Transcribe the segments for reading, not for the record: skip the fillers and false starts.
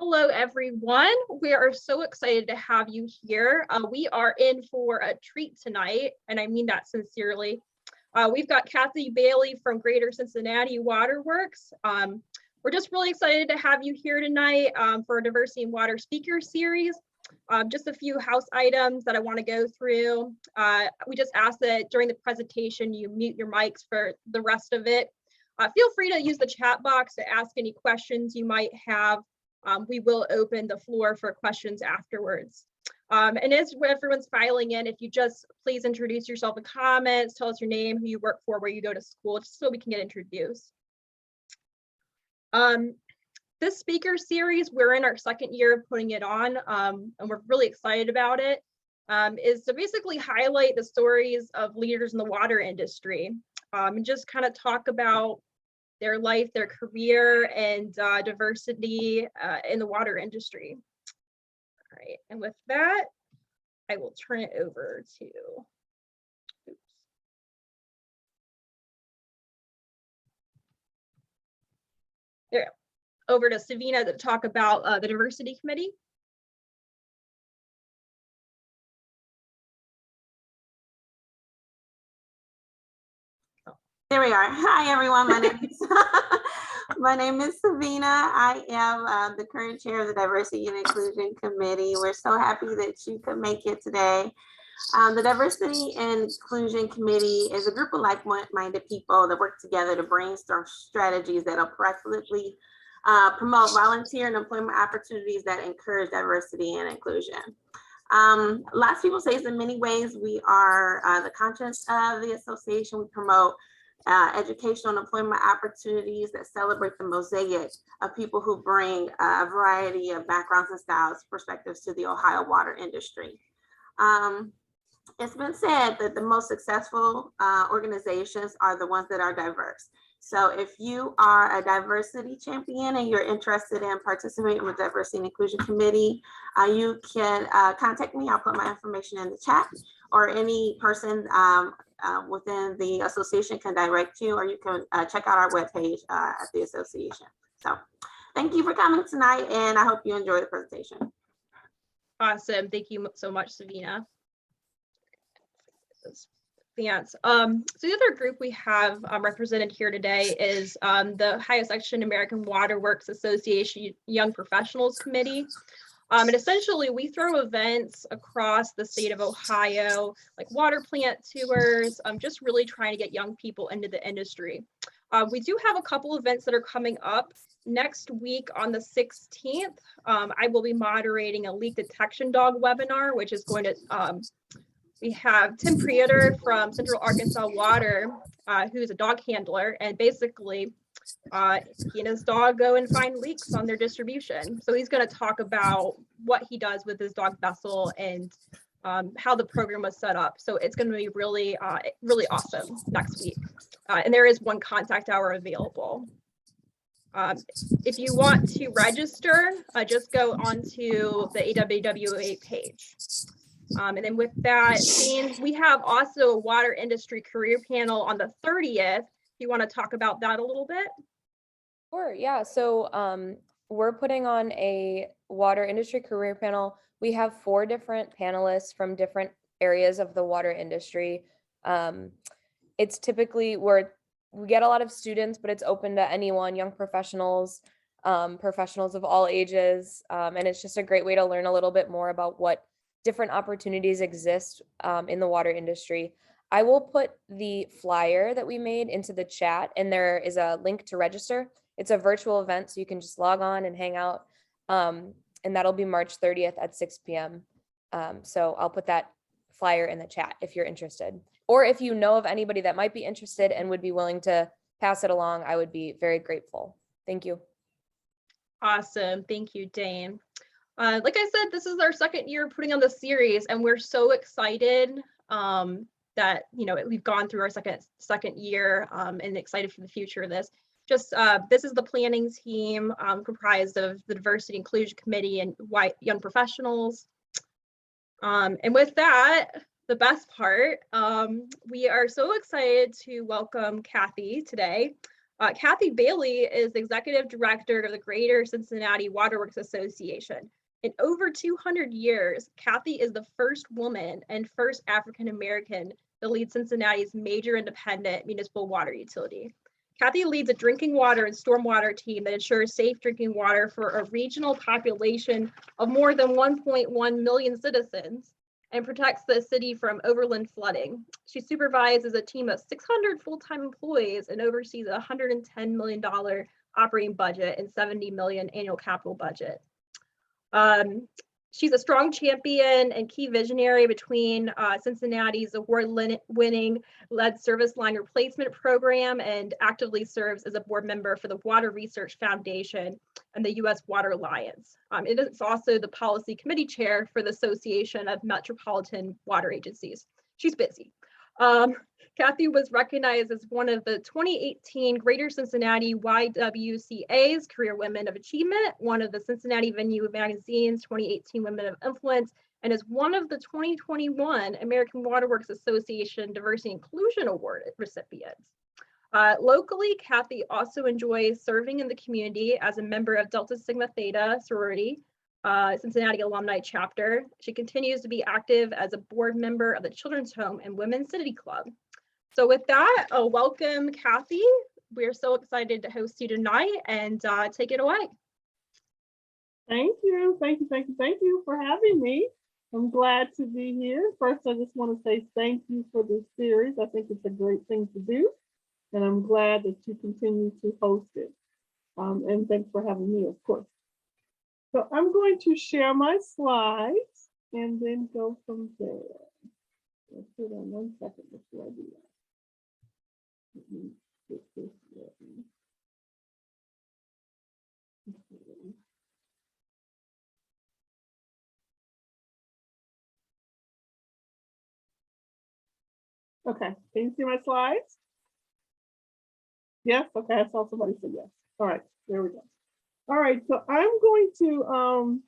Hello, everyone. We are so excited to have you here. We are in for a treat tonight, and I mean that sincerely. We've got Cathy Bailey from Greater Cincinnati Water Works. We're just really excited to have you here tonight for a Diversity in Water speaker series. Just a few house items that I want to go through. We just ask that during the presentation you mute your mics for the rest of it. Feel free to use the chat box to ask any questions you might have. We will open the floor for questions afterwards. And as everyone's filing in, if you just please introduce yourself in comments, tell us your name, who you work for, where you go to school, just so we can get introduced. This speaker series, we're in our second year of putting it on, and we're really excited about it, is to basically highlight the stories of leaders in the water industry, and just kind of talk about their life, their career, and diversity in the water industry. All right, and with that, I will turn it over to, over to Savina to talk about the diversity committee. There we are. Hi, everyone. My name is Savina. I am the current chair of the Diversity and Inclusion Committee. We're so happy that you could make it today. The Diversity and Inclusion Committee is a group of like-minded people that work together to brainstorm strategies that will proactively promote volunteer and employment opportunities that encourage diversity and inclusion. Lots of people say in many ways we are the conscience of the association. We promote educational and employment opportunities that celebrate the mosaic of people who bring a variety of backgrounds and styles, perspectives to the Ohio water industry. It's been said that the most successful organizations are the ones that are diverse. So if you are a diversity champion and you're interested in participating with the Diversity and Inclusion Committee, you can contact me. I'll put my information in the chat, or any person within the association can direct you, or you can check out our webpage at the association. So thank you for coming tonight, and I hope you enjoy the presentation. Awesome. Thank you so much, Savina. Yes. So the other group we have represented here today is the Ohio Section American Water Works Association Young Professionals Committee. And essentially we throw events across the state of Ohio, like water plant tours, just really trying to get young people into the industry. We do have a couple events that are coming up. Next week on the 16th, I will be moderating a leak detection dog webinar, which is going to, we have Tim Preator from Central Arkansas Water, who's a dog handler, and basically he and his dog go and find leaks on their distribution. So he's going to talk about what he does with his dog Vessel and how the program was set up. So it's going to be really, really awesome next week. And there is one contact hour available. If you want to register, just go onto the AWWA page. And then with that, we have also a water industry career panel on the 30th. You want to talk about that a little bit? Sure, yeah. So we're putting on a water industry career panel. We have 4 different panelists from different areas of the water industry. It's typically where we get a lot of students, but it's open to anyone, young professionals, professionals of all ages. And it's just a great way to learn a little bit more about what different opportunities exist in the water industry. I will put the flyer that we made into the chat, and there is a link to register. It's a virtual event, so you can just log on and hang out. And that'll be March 30th at 6 p.m. So I'll put that flyer in the chat if you're interested. Or if you know of anybody that might be interested and would be willing to pass it along, I would be very grateful. Thank you. Awesome. Thank you, Dane. Like I said, this is our second year putting on the series, and we're so excited that we've gone through our second year and excited for the future of this. Just this is the planning team comprised of the Diversity Inclusion Committee and young professionals. And with that, the best part, we are so excited to welcome Cathy today. Cathy Bailey is the executive director of the Greater Cincinnati Water Works Association. In over 200 years, Cathy is the first woman and first African American to lead Cincinnati's major independent municipal water utility. Cathy leads a drinking water and stormwater team that ensures safe drinking water for a regional population of more than 1.1 million citizens and protects the city from overland flooding. She supervises a team of 600 full-time employees and oversees a $110 million operating budget and $70 million annual capital budget. She's a strong champion and key visionary between Cincinnati's award-winning lead service line replacement program and actively serves as a board member for the Water Research Foundation and the U.S. Water Alliance. It is also the policy committee chair for the Association of Metropolitan Water Agencies. She's busy. Cathy was recognized as one of the 2018 Greater Cincinnati YWCA's Career Women of Achievement, one of the Cincinnati Venue Magazine's 2018 Women of Influence, and is one of the 2021 American Water Works Association Diversity Inclusion Award recipients. Locally, Cathy also enjoys serving in the community as a member of Delta Sigma Theta sorority, Cincinnati alumni chapter. She continues to be active as a board member of the Children's Home and Women's City Club. So with that, welcome, Cathy. We're so excited to host you tonight, and take it away. Thank you for having me. I'm glad to be here. First, I just want to say thank you for this series. I think it's a great thing to do, and I'm glad that you continue to host it. And thanks for having me, of course. So I'm going to share my slides and then go from there. Let's hold on 1 second before I do that. Let me get this ready. Okay, can you see my slides? Yes, okay, I saw somebody say yes. All right, there we go. All right, so I'm going to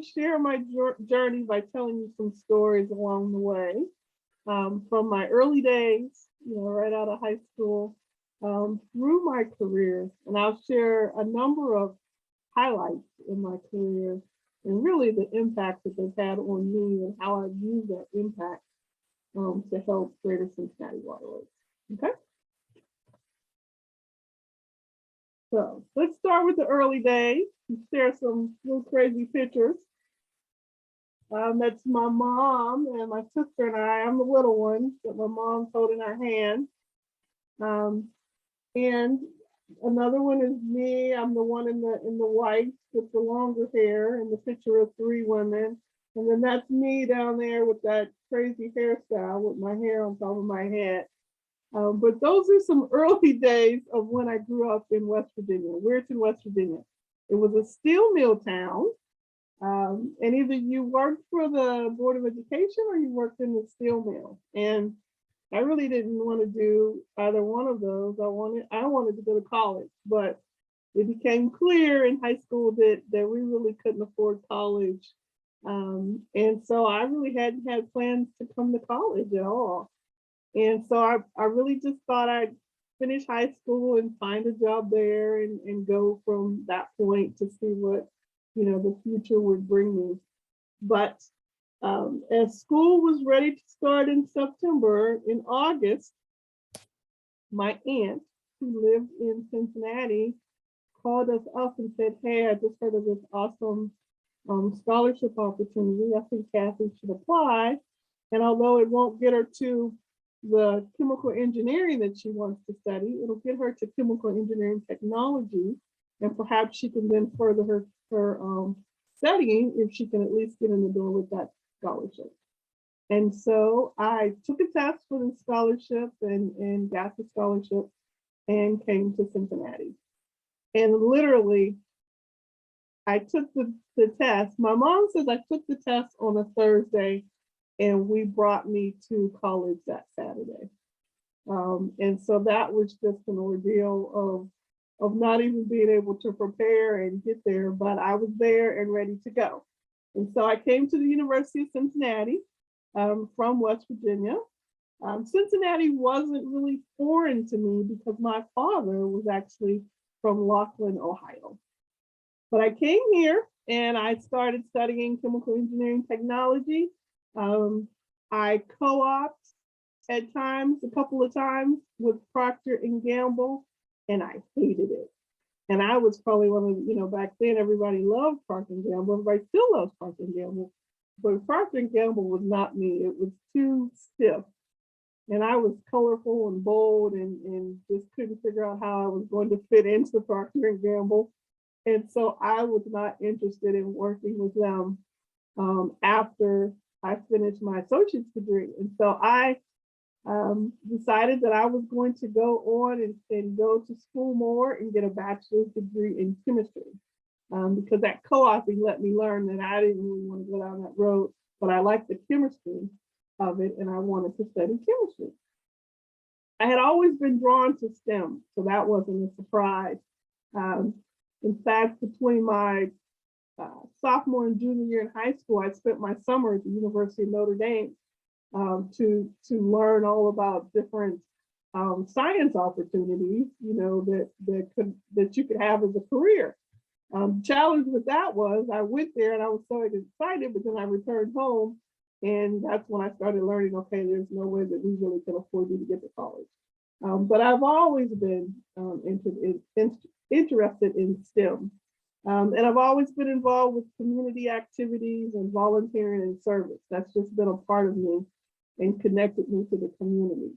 share my journey by telling you some stories along the way, from my early days, right out of high school, through my career, and I'll share a number of highlights in my career and really the impact that they've had on me and how I've used that impact to help Greater Cincinnati Water Works. Okay. So let's start with the early days and share some little crazy pictures. That's my mom and my sister and I. I'm the little one that my mom's holding her hand. And another one is me. I'm the one in the white with the longer hair, and the picture of 3 women. And then that's me down there with that crazy hairstyle with my hair on top of my head. But those are some early days of when I grew up in West Virginia, Weirton, West Virginia. It was a steel mill town. And either you worked for the Board of Education or you worked in the steel mill. And I really didn't want to do either one of those. I wanted to go to college, but it became clear in high school that we really couldn't afford college. And so I really hadn't had plans to come to college at all. And so I really just thought I'd finish high school and find a job there and go from that point to see what, the future would bring me. But as school was ready to start in September, in August, my aunt, who lived in Cincinnati, called us up and said, "Hey, I just heard of this awesome scholarship opportunity. I think Cathy should apply. And although it won't get her to the chemical engineering that she wants to study, it'll get her to chemical engineering technology, and perhaps she can then further her studying if she can at least get in the door with that scholarship." And so I took a test for the scholarship and got the scholarship and came to Cincinnati. And literally, I took the test. My mom says I took the test on a Thursday, and we brought me to college that Saturday. And so that was just an ordeal of not even being able to prepare and get there, but I was there and ready to go. And so I came to the University of Cincinnati from West Virginia, Cincinnati wasn't really foreign to me because my father was actually from Laughlin, Ohio. But I came here and I started studying chemical engineering technology. I co-opted at times, a couple of times with Procter and Gamble, and I hated it. And I was probably one of, back then everybody loved Procter and Gamble. Everybody still loves Procter and Gamble. But Procter and Gamble was not me. It was too stiff. And I was colorful and bold and just couldn't figure out how I was going to fit into Procter and Gamble. And so I was not interested in working with them after I finished my associate's degree. And so I decided that I was going to go on and go to school more and get a bachelor's degree in chemistry. Because that co-oping let me learn that I didn't really want to go down that road, but I liked the chemistry of it and I wanted to study chemistry. I had always been drawn to STEM, so that wasn't a surprise. In fact, between my sophomore and junior year in high school, I spent my summer at the University of Notre Dame to learn all about different science opportunities, that you could have as a career. Challenge with that was I went there and I was so excited, but then I returned home, and that's when I started learning. Okay, there's no way that we really can afford you to get to college. But I've always been interested in STEM. And I've always been involved with community activities and volunteering and service. That's just been a part of me and connected me to the community.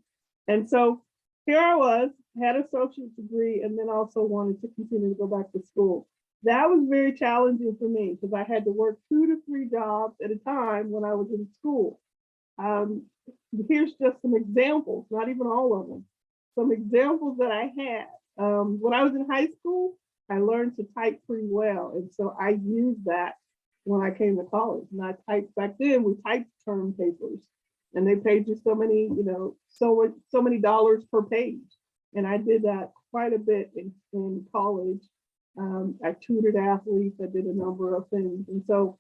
And so here I was, had an associate's degree, and then also wanted to continue to go back to school. That was very challenging for me because I had to work 2 to 3 jobs at a time when I was in school. Here's just some examples, not even all of them. Some examples that I had. When I was in high school, I learned to type pretty well. And so I used that when I came to college. And I typed back then, we typed term papers and they paid you so many, so many dollars per page. And I did that quite a bit in college. I tutored athletes, I did a number of things. And so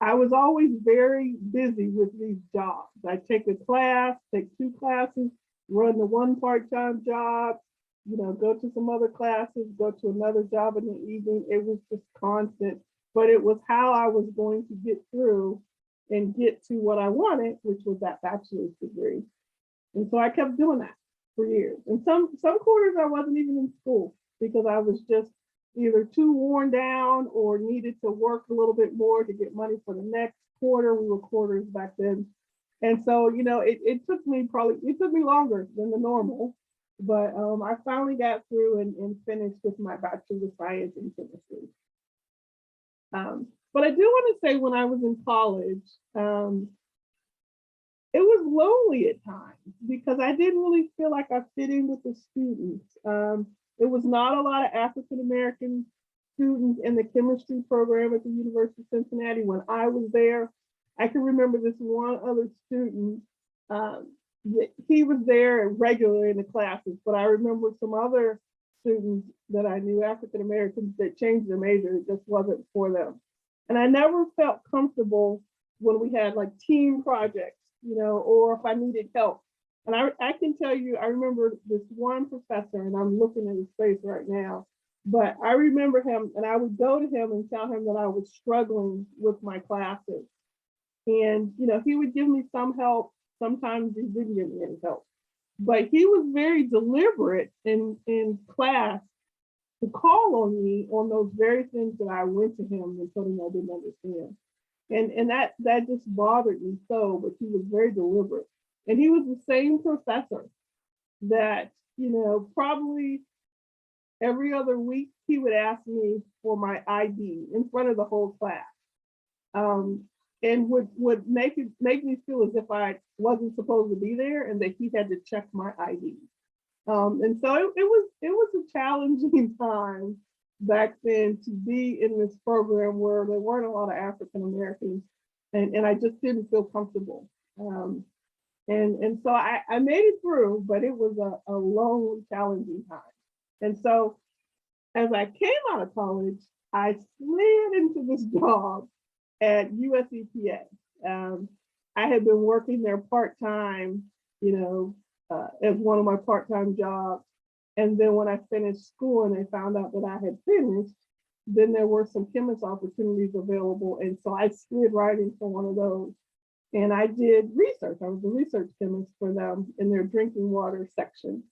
I was always very busy with these jobs. I take a class, take 2 classes, run the 1 part-time job, go to some other classes, go to another job in the evening. It was just constant, but it was how I was going to get through and get to what I wanted, which was that bachelor's degree. And so I kept doing that for years. And some quarters I wasn't even in school because I was just either too worn down or needed to work a little bit more to get money for the next quarter. We were quarters back then. And so, it took me longer than the normal, but I finally got through and finished with my Bachelor of Science in Chemistry. But I do want to say when I was in college, it was lonely at times because I didn't really feel like I fit in with the students. There was not a lot of African-American students in the chemistry program at the University of Cincinnati when I was there. I can remember this one other student, he was there regularly in the classes, but I remember some other students that I knew, African-Americans, that changed their major. It just wasn't for them. And I never felt comfortable when we had like team projects, or if I needed help. And I can tell you, I remember this one professor, and I'm looking at his face right now, but I remember him, and I would go to him and tell him that I was struggling with my classes. And, he would give me some help. Sometimes he didn't give me any help. But he was very deliberate in class to call on me on those very things that I went to him and told him I didn't understand. And that just bothered me so, but he was very deliberate. And he was the same professor that, probably every other week he would ask me for my ID in front of the whole class. And would make me feel as if I wasn't supposed to be there and that he had to check my ID. And so it was a challenging time back then to be in this program where there weren't a lot of African Americans, and I just didn't feel comfortable. And so I made it through, but it was a lonely, challenging time. And so as I came out of college, I slid into this job at US EPA. I had been working there part-time as one of my part-time jobs. And then when I finished school and they found out that I had finished, then there were some chemist opportunities available. And so I slid right into one of those. And I did research. I was a research chemist for them in their drinking water section.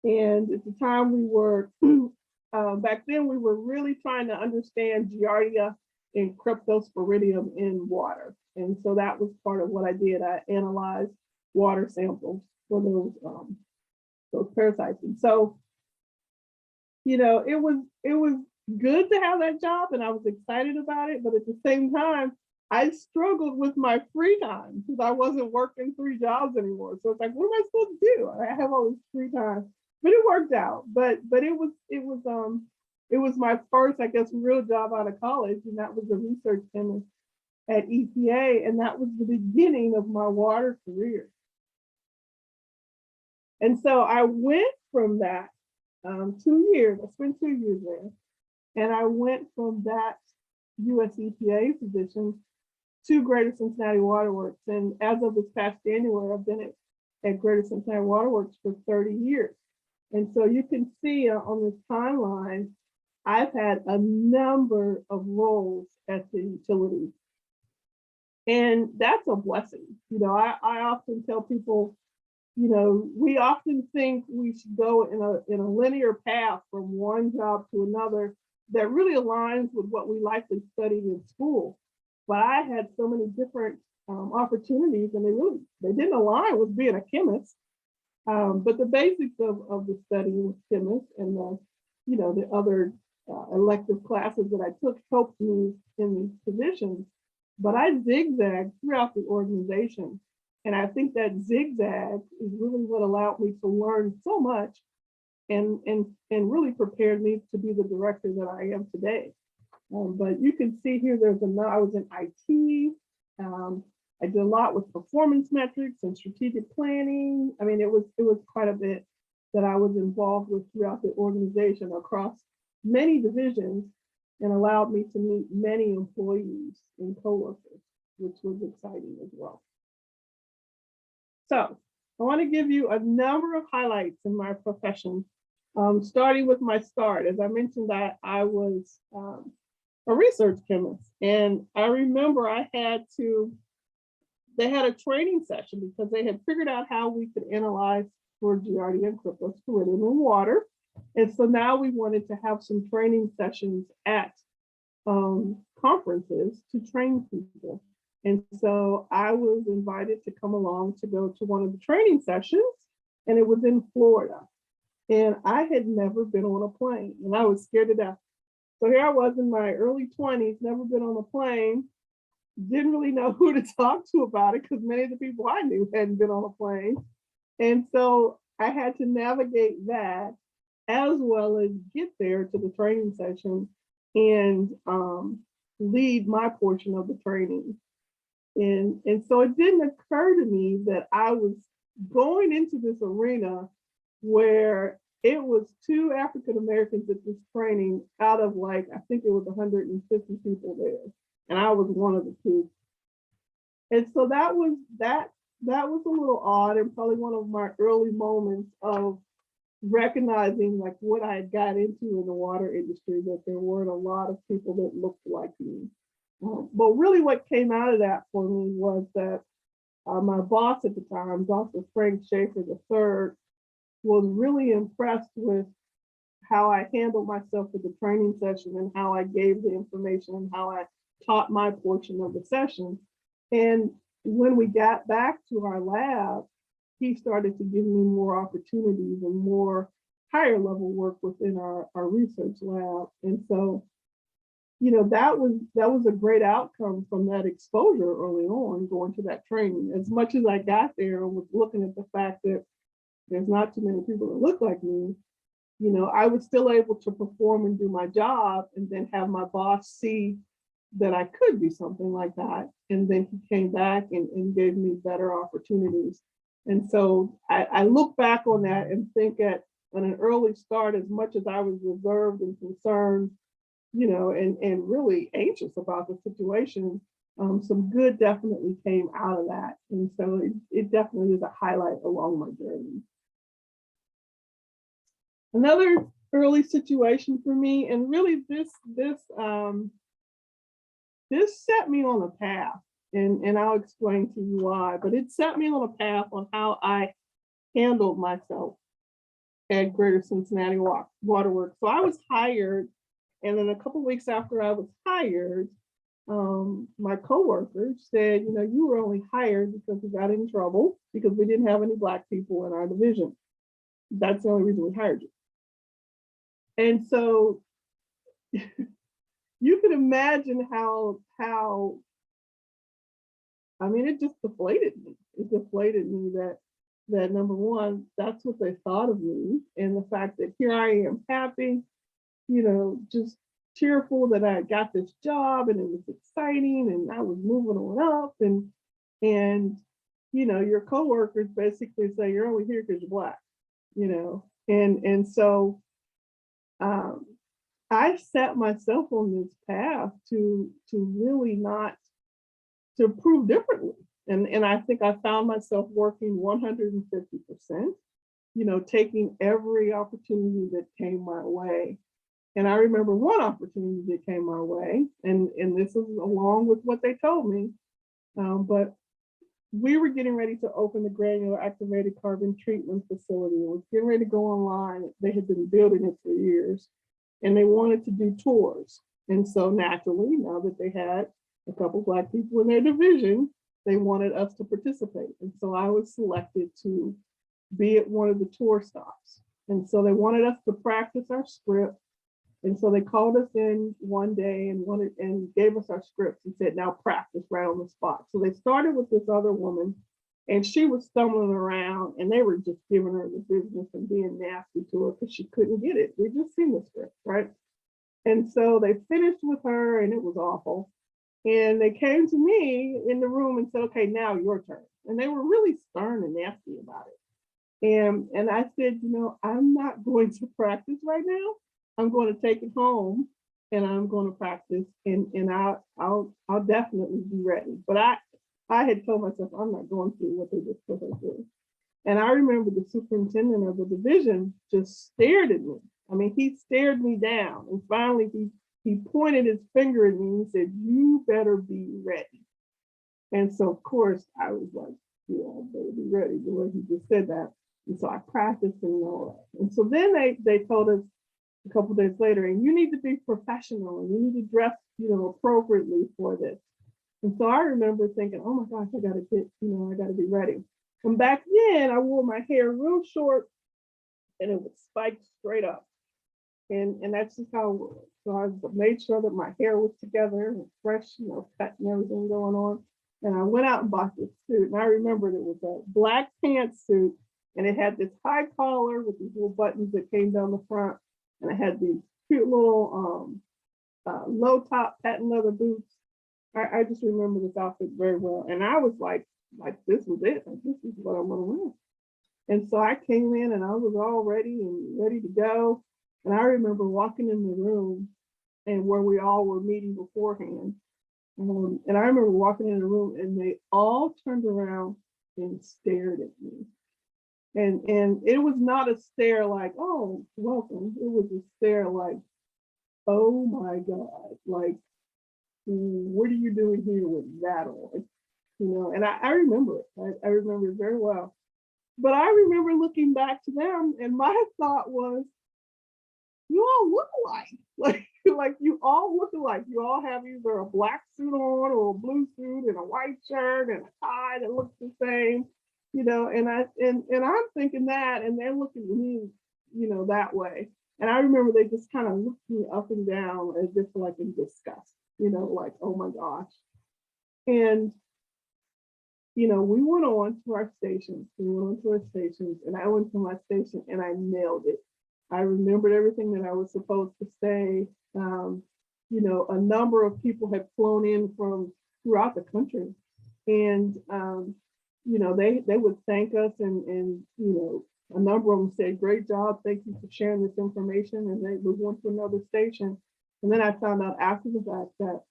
And at the time we were, back then we were really trying to understand Giardia and Cryptosporidium in water. And so that was part of what I did. I analyzed water samples for those parasites. And so, it was good to have that job and I was excited about it, but at the same time, I struggled with my free time because I wasn't working 3 jobs anymore. So it's like, what am I supposed to do? I have all this free time, but it worked out. But it was my first, I guess, real job out of college, and that was a research chemist at EPA, and that was the beginning of my water career. And so I went from that 2 years. I spent 2 years there, and I went from that US EPA position to Greater Cincinnati Water Works. And as of this past January, I've been at Greater Cincinnati Water Works for 30 years. And so you can see on this timeline, I've had a number of roles at the utility. And that's a blessing. I often tell people, we often think we should go in a linear path from one job to another that really aligns with what we likely studied in school. But I had so many different opportunities, and they didn't align with being a chemist. But the basics of the study with chemists and the other elective classes that I took helped me in these positions. But I zigzagged throughout the organization. And I think that zigzag is really what allowed me to learn so much and really prepared me to be the director that I am today. But you can see here, I was in IT. I did a lot with performance metrics and strategic planning. I mean, it was quite a bit that I was involved with throughout the organization across many divisions, and allowed me to meet many employees and coworkers, which was exciting as well. So I want to give you a number of highlights in my profession, starting with my start. As I mentioned, I was a research chemist, and I remember they had a training session because they had figured out how we could analyze for Giardia and Cryptosporidium in water. And so now we wanted to have some training sessions at conferences to train people. And so I was invited to come along to go to one of the training sessions, and it was in Florida. And I had never been on a plane, and I was scared to death. So here I was in my early 20s, never been on a plane, didn't really know who to talk to about it because many of the people I knew hadn't been on a plane. And so I had to navigate that as well as get there to the training session and lead my portion of the training. And so it didn't occur to me that I was going into this arena where it was 2 African Americans at this training out of I think it was 150 people there. And I was one of the 2. And so that was a little odd, and probably one of my early moments of recognizing what I had got into in the water industry, that there weren't a lot of people that looked like me. But really what came out of that for me was that my boss at the time, Dr. Frank Schaefer III, was really impressed with how I handled myself at the training session and how I gave the information and how I taught my portion of the session. And when we got back to our lab, he started to give me more opportunities and more higher level work within our research lab. And so, that was a great outcome from that exposure early on, going to that training. As much as I got there and was looking at the fact that there's not too many people that look like me, I was still able to perform and do my job, and then have my boss see that I could do something like that. And then he came back and gave me better opportunities. And so I look back on that and think at an early start, as much as I was reserved and concerned, and really anxious about the situation, some good definitely came out of that. And so it definitely is a highlight along my journey. Another early situation for me, and really this set me on a path, and I'll explain to you why, but it set me on a path on how I handled myself at Greater Cincinnati Water Works. So I was hired, and then a couple weeks after I was hired, my coworkers said, you know, you were only hired because we got in trouble because we didn't have any Black people in our division. That's the only reason we hired you. And so you can imagine how I mean, it just deflated me. It deflated me that number one, that's what they thought of me, and the fact that here I am happy, you know, just cheerful that I got this job and it was exciting and I was moving on up, and you know, your coworkers basically say you're only here because you're Black, you know, and so I set myself on this path to really not to prove differently. And I think I found myself working 150%, you know, taking every opportunity that came my way. And I remember one opportunity that came my way, and this is along with what they told me, but we were getting ready to open the granular activated carbon treatment facility. It was getting ready to go online. They had been building it for years, and they wanted to do tours. And so naturally, now that they had a couple Black people in their division, they wanted us to participate. And so I was selected to be at one of the tour stops. And so they wanted us to practice our script. And so they called us in one day and gave us our scripts and said, now practice right on the spot. So they started with this other woman, and she was stumbling around, and they were just giving her the business and being nasty to her because she couldn't get it. We just seen the script, right? And so they finished with her, and it was awful. And they came to me in the room and said, okay, now your turn. And they were really stern and nasty about it. And I said, you know, I'm not going to practice right now. I'm going to take it home and I'm going to practice, and I'll definitely be ready. But I had told myself I'm not going through what they just put her through. And I remember the superintendent of the division just stared at me. I mean, he stared me down, and finally he pointed his finger at me and said, you better be ready. And so of course I was like, yeah, I better be ready, the way he just said that. And so I practiced and all that. And so then they told us a couple of days later, and you need to be professional and you need to dress, you know, appropriately for this. And so I remember thinking, oh my gosh, I gotta get, you know, I gotta be ready. And back then I wore my hair real short and it was spiked straight up. And that's just how it was. So I made sure that my hair was together and fresh, you know, cut and everything going on. And I went out and bought this suit. And I remembered it was a black pantsuit, and it had this high collar with these little buttons that came down the front. And I had these cute little low top patent leather boots. I just remember this outfit very well. And I was like this was it. Like, this is what I'm gonna wear. And so I came in and I was all ready to go. And I remember walking in the room and where we all were meeting beforehand. And I remember walking in the room and they all turned around and stared at me. And it was not a stare like, oh, welcome. It was a stare like, oh my God, like, what are you doing here with that on? You know, and I remember it. I remember it very well. But I remember looking back to them, and my thought was, you all look alike. Like you all look alike. You all have either a black suit on or a blue suit and a white shirt and a tie that looks the same, you know, and I'm thinking that, and they're looking at me, you know, that way. And I remember they just kind of looked me up and down as if like in disgust, you know, like, oh my gosh. And you know, we went on to our stations. And I went to my station and I nailed it. I remembered everything that I was supposed to say. You know, a number of people had flown in from throughout the country, and you know, they would thank us, and you know, a number of them said, "Great job, thank you for sharing this information," and they moved on to another station. And then I found out after the fact that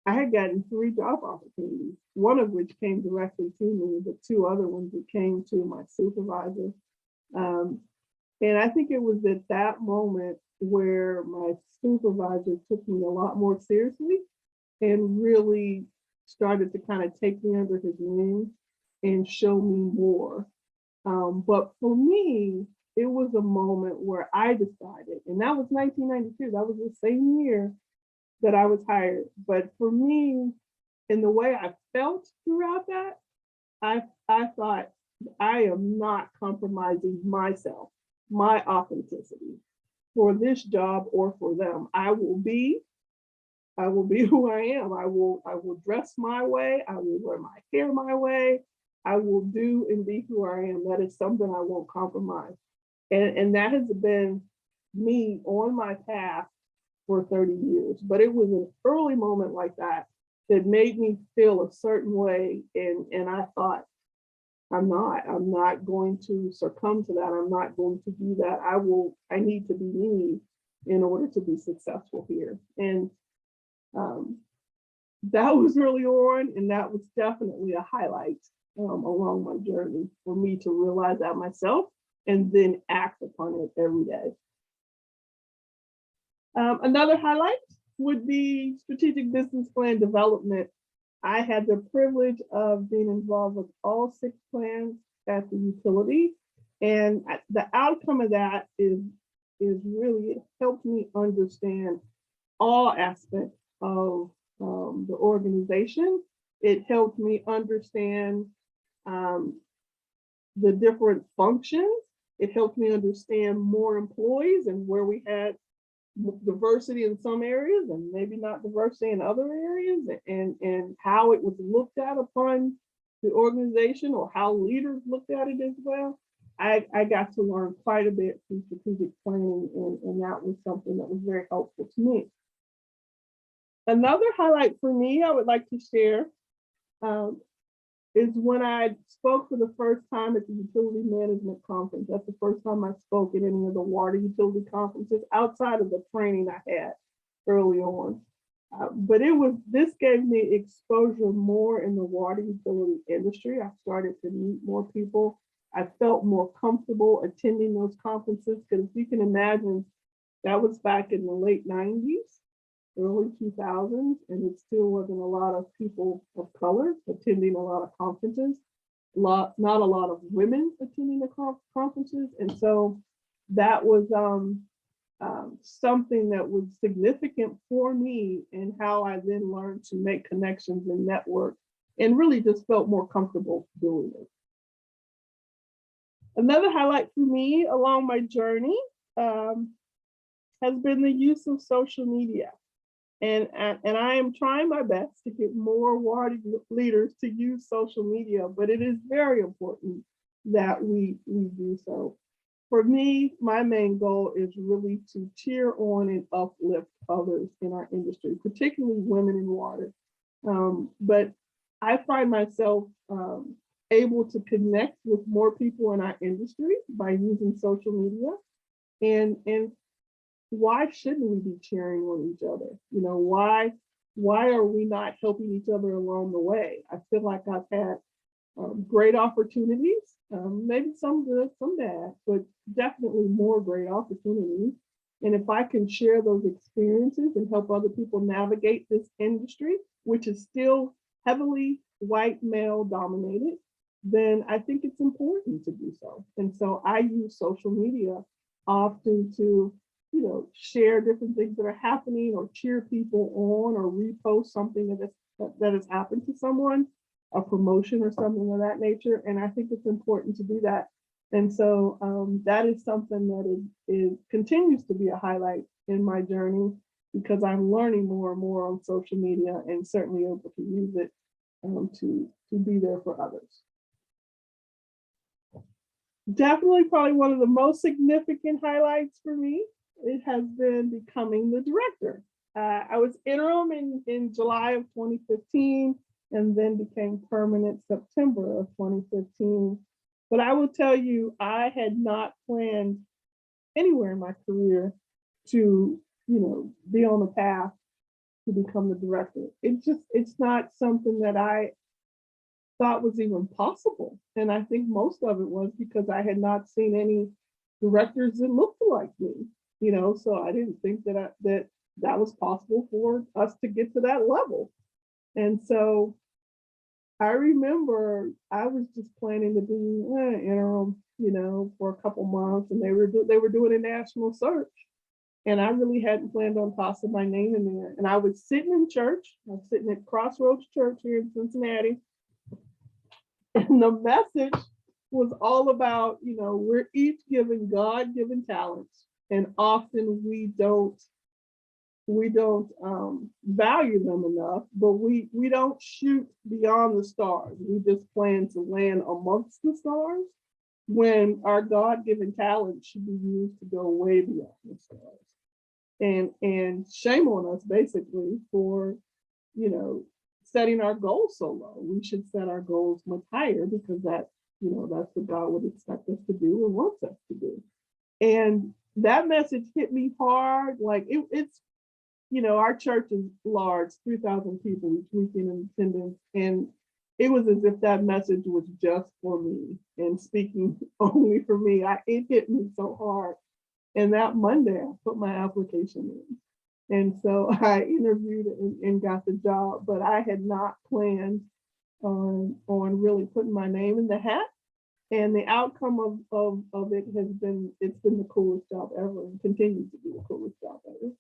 I had gotten 3 job opportunities, one of which came directly to me, but 2 other ones that came to my supervisor. Um, and I think it was at that moment where my supervisor took me a lot more seriously and really started to kind of take me under his wing and show me more. But for me, it was a moment where I decided, and that was 1992, that was the same year that I was hired. But for me, in the way I felt throughout that, I thought I am not compromising myself, my authenticity for this job or for them. I will be who I am. I will dress my way. I will wear my hair my way. I will do and be who I am. That is something I won't compromise. And that has been me on my path for 30 years. But it was an early moment like that that made me feel a certain way. And I thought, I'm not going to succumb to that. I'm not going to do that. I need to be me in order to be successful here. And that was early on, and that was definitely a highlight along my journey for me to realize that myself and then act upon it every day. Another highlight would be strategic business plan development. I had the privilege of being involved with all 6 plans at the utility, and the outcome of that is really, it helped me understand all aspects of the organization. It helped me understand the different functions. It helped me understand more employees and where we had diversity in some areas and maybe not diversity in other areas, and how it was looked at upon the organization or how leaders looked at it as well. I got to learn quite a bit through strategic planning, and that was something that was very helpful to me. Another highlight for me I would like to share is when I spoke for the first time at the Utility Management Conference. That's the first time I spoke at any of the water utility conferences outside of the training I had early on. But this gave me exposure more in the water utility industry. I started to meet more people. I felt more comfortable attending those conferences because you can imagine that was back in the late 90s. Early 2000s, and it still wasn't a lot of people of color attending a lot of conferences, not a lot of women attending the conferences. And so that was something that was significant for me, and how I then learned to make connections and network and really just felt more comfortable doing it. Another highlight for me along my journey has been the use of social media. And I am trying my best to get more water leaders to use social media, but it is very important that we do so. For me, my main goal is really to cheer on and uplift others in our industry, particularly women in water. But I find myself able to connect with more people in our industry by using social media. And why shouldn't we be cheering on each other? You know, why are we not helping each other along the way? I feel like I've had great opportunities, maybe some good, some bad, but definitely more great opportunities. And if I can share those experiences and help other people navigate this industry, which is still heavily white male dominated, then I think it's important to do so. And so I use social media often to, share different things that are happening, or cheer people on, or repost something that has happened to someone, a promotion or something of that nature. And I think it's important to do that. And so that is something that is continues to be a highlight in my journey, because I'm learning more and more on social media, and certainly able to use it to be there for others. Definitely probably one of the most significant highlights for me, it has been becoming the director. I was interim in July of 2015, and then became permanent September of 2015. But I will tell you, I had not planned anywhere in my career to, be on the path to become the director. It's not something that I thought was even possible. And I think most of it was because I had not seen any directors that looked like me, so I didn't think that was possible for us to get to that level. And so I remember I was just planning to do interim, for a couple months, and they were doing a national search, and I really hadn't planned on tossing my name in there. And I was sitting in church. I was sitting at Crossroads Church here in Cincinnati, and the message was all about, we're each given God-given talents, and often we don't value them enough, but we don't shoot beyond the stars. We just plan to land amongst the stars, when our God-given talent should be used to go way beyond the stars. And shame on us, basically, for setting our goals so low. We should set our goals much higher, because that's what God would expect us to do and wants us to do. And that message hit me hard. Like it's our church is large, 3,000 people each weekend in attendance, and it was as if that message was just for me and speaking only for me. It hit me so hard. And that Monday, I put my application in. And so I interviewed and got the job, but I had not planned on really putting my name in the hat. And the outcome of it it's been the coolest job ever, and continues to be the coolest job ever.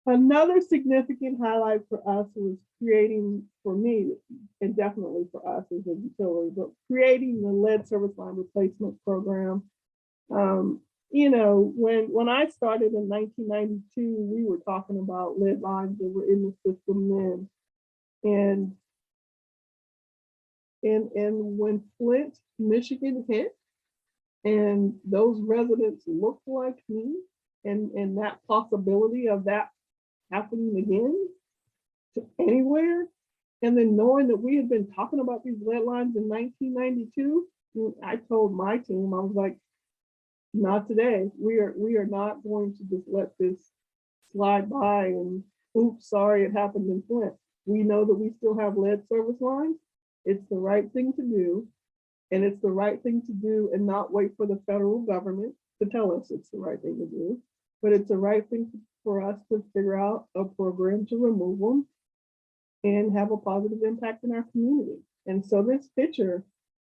Another significant highlight for us was creating, for me, and definitely for us as a utility, but creating the lead service line replacement program. When I started in 1992, we were talking about lead lines that were in the system then. And when Flint, Michigan hit, and those residents looked like me, and that possibility of that happening again to anywhere, and then knowing that we had been talking about these lead lines in 1992, I told my team, I was like, not today. We are not going to just let this slide by and oops, sorry, it happened in Flint. We know that we still have lead service lines. It's the right thing to do, and it's the right thing to do, and not wait for the federal government to tell us it's the right thing to do, but it's the right thing for us to figure out a program to remove them and have a positive impact in our community. And so this picture,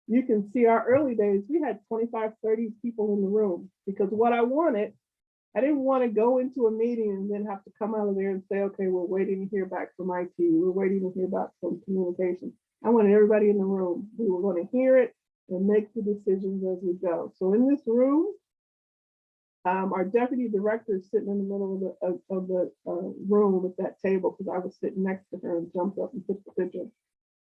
you can see our early days, we had 25, 30 people in the room, because what I didn't want to go into a meeting and then have to come out of there and say, okay, we're waiting to hear back from IT. We're waiting to hear back from communication. I wanted everybody in the room. We were going to hear it and make the decisions as we go. So in this room, our deputy director is sitting in the middle of the room at that table, because I was sitting next to her and jumped up and took the picture.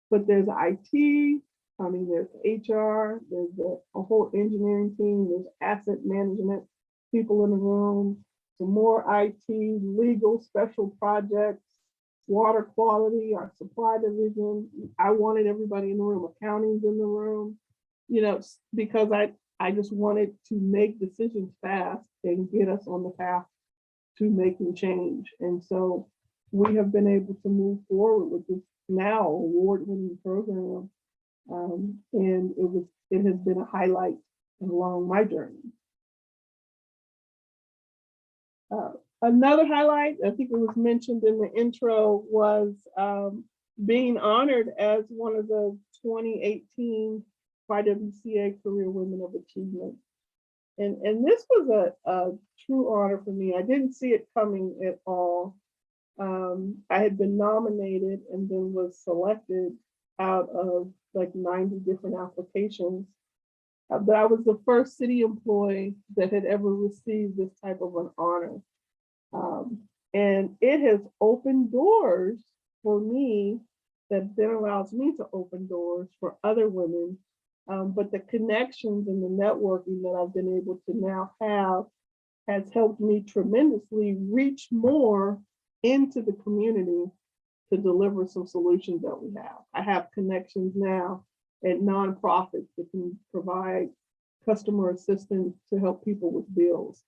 But there's IT, there's HR, there's a whole engineering team, there's asset management people in the room, some more IT, legal, special projects, water quality, our supply division. I wanted everybody in the room. Accounting's in the room, because I just wanted to make decisions fast and get us on the path to making change. And so we have been able to move forward with this now award-winning program. And it has been a highlight along my journey. Another highlight, I think it was mentioned in the intro, was being honored as one of the 2018 YWCA Career Women of Achievement. And this was a true honor for me. I didn't see it coming at all. I had been nominated and then was selected out of like 90 different applications. But I was the first city employee that had ever received this type of an honor. And it has opened doors for me that then allows me to open doors for other women. But the connections and the networking that I've been able to now have has helped me tremendously reach more into the community to deliver some solutions that we have. I have connections now at nonprofits that can provide customer assistance to help people with bills.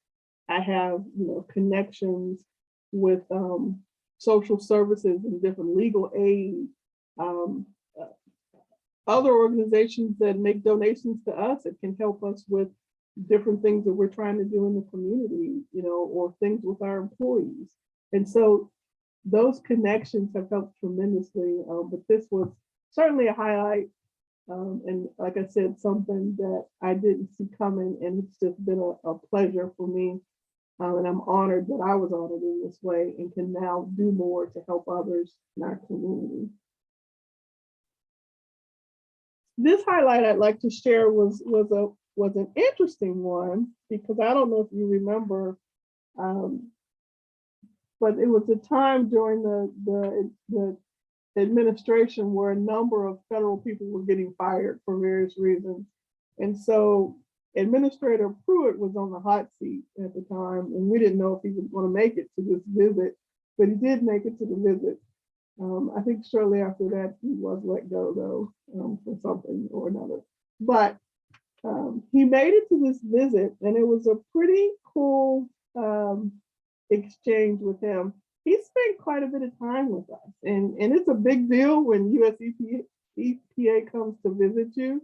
I have, connections with social services and different legal aid, um, uh, other organizations that make donations to us that can help us with different things that we're trying to do in the community, or things with our employees. And so those connections have helped tremendously. But this was certainly a highlight. And like I said, something that I didn't see coming, and it's just been a pleasure for me. And I'm honored that I was honored in this way and can now do more to help others in our community. This highlight I'd like to share was an interesting one, because I don't know if you remember, but it was a time during the administration where a number of federal people were getting fired for various reasons. And so Administrator Pruitt was on the hot seat at the time, and we didn't know if he was going to make it to this visit, but he did make it to the visit. I think shortly after that, he was let go, though, for something or another. But he made it to this visit, and it was a pretty cool exchange with him. He spent quite a bit of time with us, and it's a big deal when US EPA comes to visit you.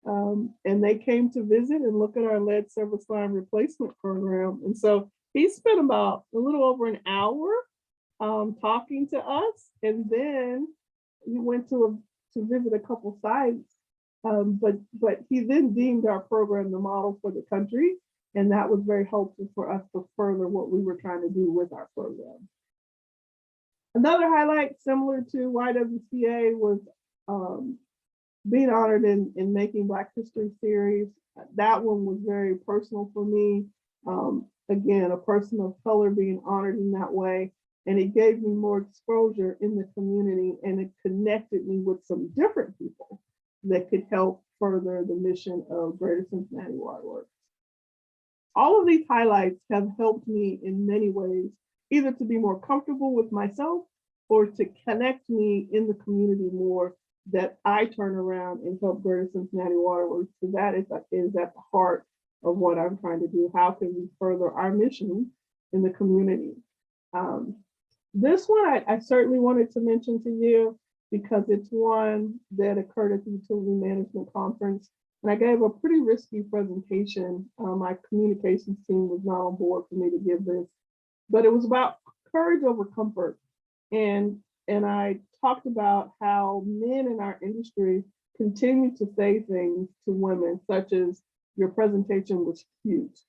And they came to visit and look at our lead service line replacement program. And so he spent about a little over an hour talking to us, and then he went to visit a couple sites. But he then deemed our program the model for the country, and that was very helpful for us to further what we were trying to do with our program. Another highlight similar to YWCA was being honored in making Black History series. That one was very personal for me. Again, a person of color being honored in that way. And it gave me more exposure in the community, and it connected me with some different people that could help further the mission of Greater Cincinnati Water Works. All of these highlights have helped me in many ways, either to be more comfortable with myself or to connect me in the community more, that I turn around and help Greater Cincinnati Water Works. So that is at the heart of what I'm trying to do. How can we further our mission in the community? This one I certainly wanted to mention to you because it's one that occurred at the Utility Management Conference. And I gave a pretty risky presentation. My communications team was not on board for me to give this, but it was about courage over comfort. And I talked about how men in our industry continue to say things to women, such as, your presentation was cute,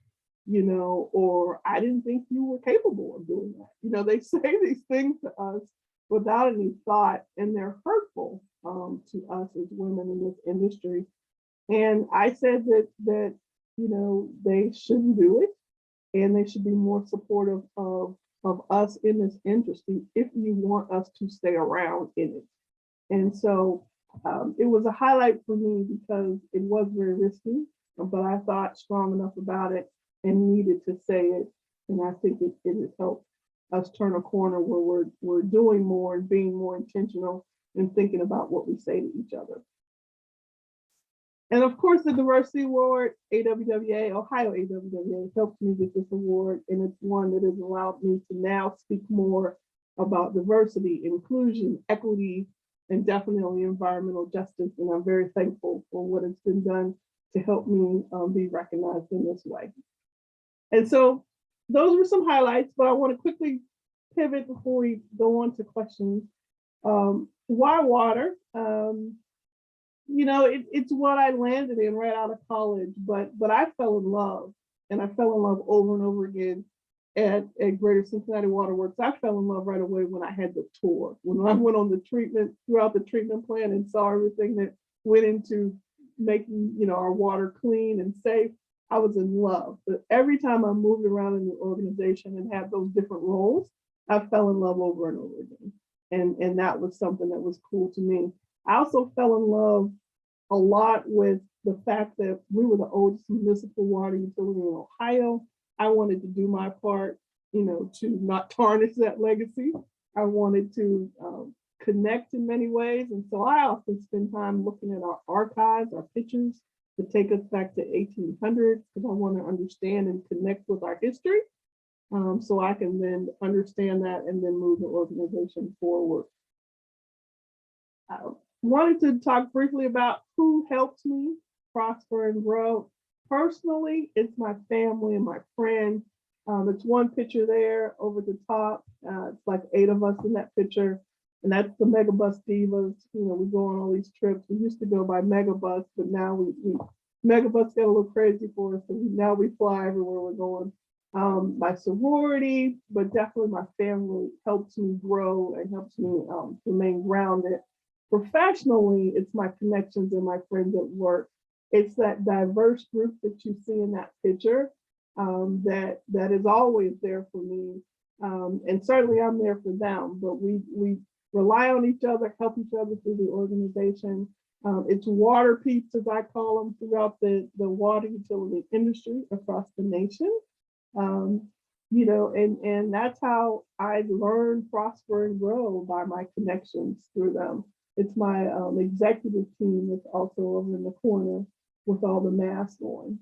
or I didn't think you were capable of doing that. They say these things to us without any thought, and they're hurtful to us as women in this industry. And I said that they shouldn't do it, and they should be more supportive of us in this industry if you want us to stay around in it. And so it was a highlight for me because it was very risky, but I thought strong enough about it and needed to say it. And I think it has helped us turn a corner where we're doing more and being more intentional and thinking about what we say to each other. And of course, the Diversity Award, AWWA, Ohio AWWA, helped me get this award. And it's one that has allowed me to now speak more about diversity, inclusion, equity, and definitely environmental justice. And I'm very thankful for what has been done to help me be recognized in this way. And so those were some highlights, but I want to quickly pivot before we go on to questions. Why water? It's what I landed in right out of college, but I fell in love, and I fell in love over and over again at Greater Cincinnati Water Works. I fell in love right away when I had the tour, when I went on the treatment, throughout the treatment plant and saw everything that went into making, our water clean and safe. I was in love, but every time I moved around in the organization and had those different roles, I fell in love over and over again. And that was something that was cool to me. I also fell in love a lot with the fact that we were the oldest municipal water utility in Ohio. I wanted to do my part, to not tarnish that legacy. I wanted to connect in many ways. And so I often spend time looking at our archives, our pictures, to take us back to 1800s because I want to understand and connect with our history, so I can then understand that and then move the organization forward. I wanted to talk briefly about who helps me prosper and grow. Personally, it's my family and my friends. It's one picture there over the top. It's like 8 of us in that picture. And that's the Megabus Divas. You know, we go on all these trips. We used to go by Megabus, but now we Megabus got a little crazy for us. So now we fly everywhere we're going. My sorority, but definitely my family helps me grow and helps me remain grounded. Professionally, it's my connections and my friends at work. It's that diverse group that you see in that picture that is always there for me. And certainly I'm there for them, but we rely on each other, help each other through the organization. It's water peeps, as I call them, throughout the water utility industry across the nation. You know, and that's how I learn, prosper, and grow, by my connections through them. It's my executive team that's also over in the corner with all the masks on.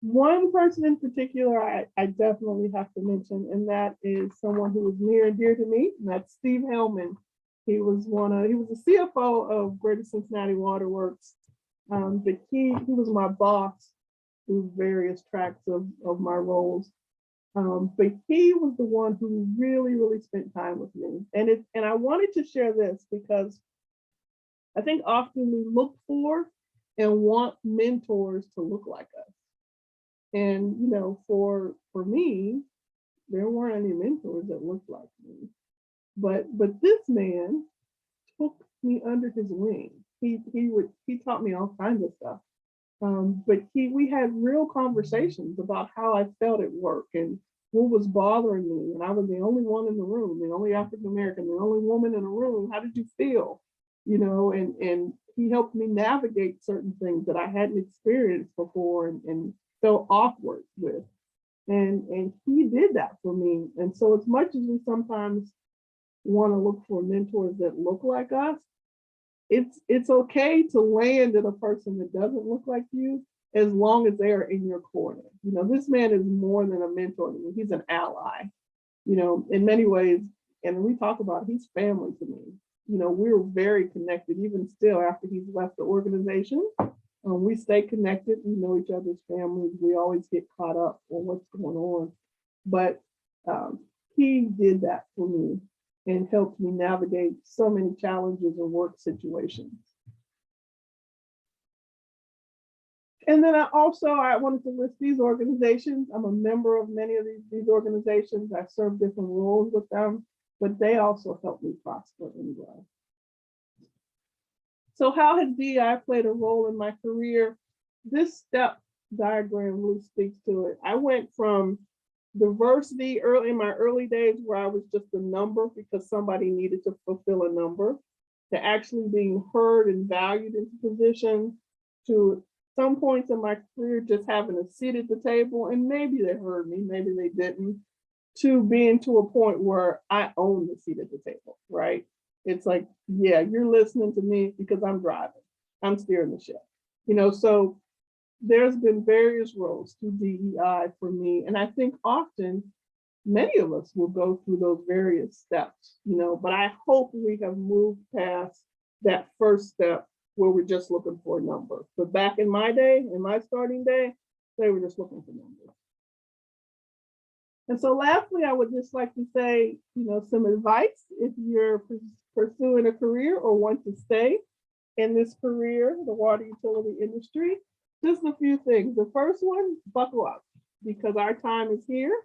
One person in particular I definitely have to mention, and that is someone who is near and dear to me, and that's Steve Hellman. He was the CFO of Greater Cincinnati Water Works. But he was my boss through various tracks of my roles. But he was the one who really spent time with me. And I wanted to share this because I think often we look for and want mentors to look like us. And you know, for me, there weren't any mentors that looked like me. But this man took me under his wing. He taught me all kinds of stuff. But we had real conversations about how I felt at work and what was bothering me. And I was the only one in the room, the only African American, the only woman in the room. How did you feel? You know, and he helped me navigate certain things that I hadn't experienced before and felt awkward with. And he did that for me. And so as much as we sometimes want to look for mentors that look like us, it's okay to land at a person that doesn't look like you, as long as they are in your corner. You know, this man is more than a mentor to me. He's an ally, you know, in many ways. And we talk about it, he's family to me. You know, we're very connected, even still after he's left the organization. We stay connected. We know each other's families. We always get caught up on what's going on. But he did that for me and helped me navigate so many challenges in work situations. And then I wanted to list these organizations. I'm a member of many of these organizations. I serve different roles with them, but they also help me prosper and grow. So how has DEI played a role in my career? This step diagram really speaks to it. I went from diversity in my early days, where I was just a number because somebody needed to fulfill a number, to actually being heard and valued into positions, to some points in my career just having a seat at the table, and maybe they heard me, maybe they didn't, to being to a point where I own the seat at the table, right? It's like, yeah, you're listening to me because I'm driving, I'm steering the ship, you know. So there's been various roles to DEI for me. And I think often many of us will go through those various steps, you know, but I hope we have moved past that first step where we're just looking for a number. But back in my day, in my starting day, they were just looking for numbers. And so lastly, I would just like to say, you know, some advice if you're pursuing a career or want to stay in this career, the water utility industry. Just a few things. The first one, buckle up, because our time is here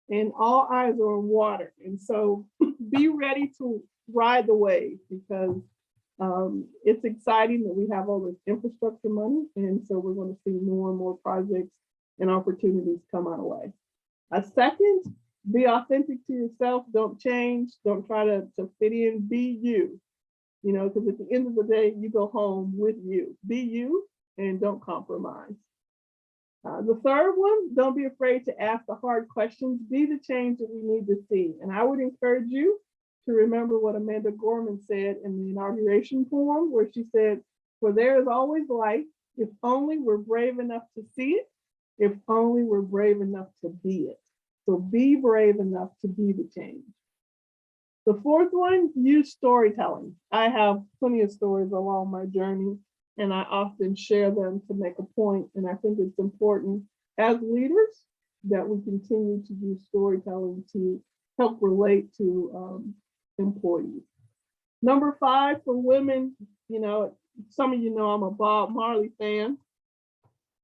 and all eyes are on water. And so be ready to ride the wave, because it's exciting that we have all this infrastructure money. And so we're going to see more and more projects and opportunities come our way. A second, be authentic to yourself. Don't change. Don't try to fit in. Be you, you know, because at the end of the day, you go home with you. Be you and don't compromise. The third one, don't be afraid to ask the hard questions. Be the change that we need to see. And I would encourage you to remember what Amanda Gorman said in the inauguration poem, where she said, "For there is always light If only we're brave enough to see it, if only we're brave enough to be it. So be brave enough to be the change. The fourth one, use storytelling. I have plenty of stories along my journey, and I often share them to make a point. And I think it's important as leaders that we continue to use storytelling to help relate to employees. Number 5 for women, some of you know I'm a Bob Marley fan.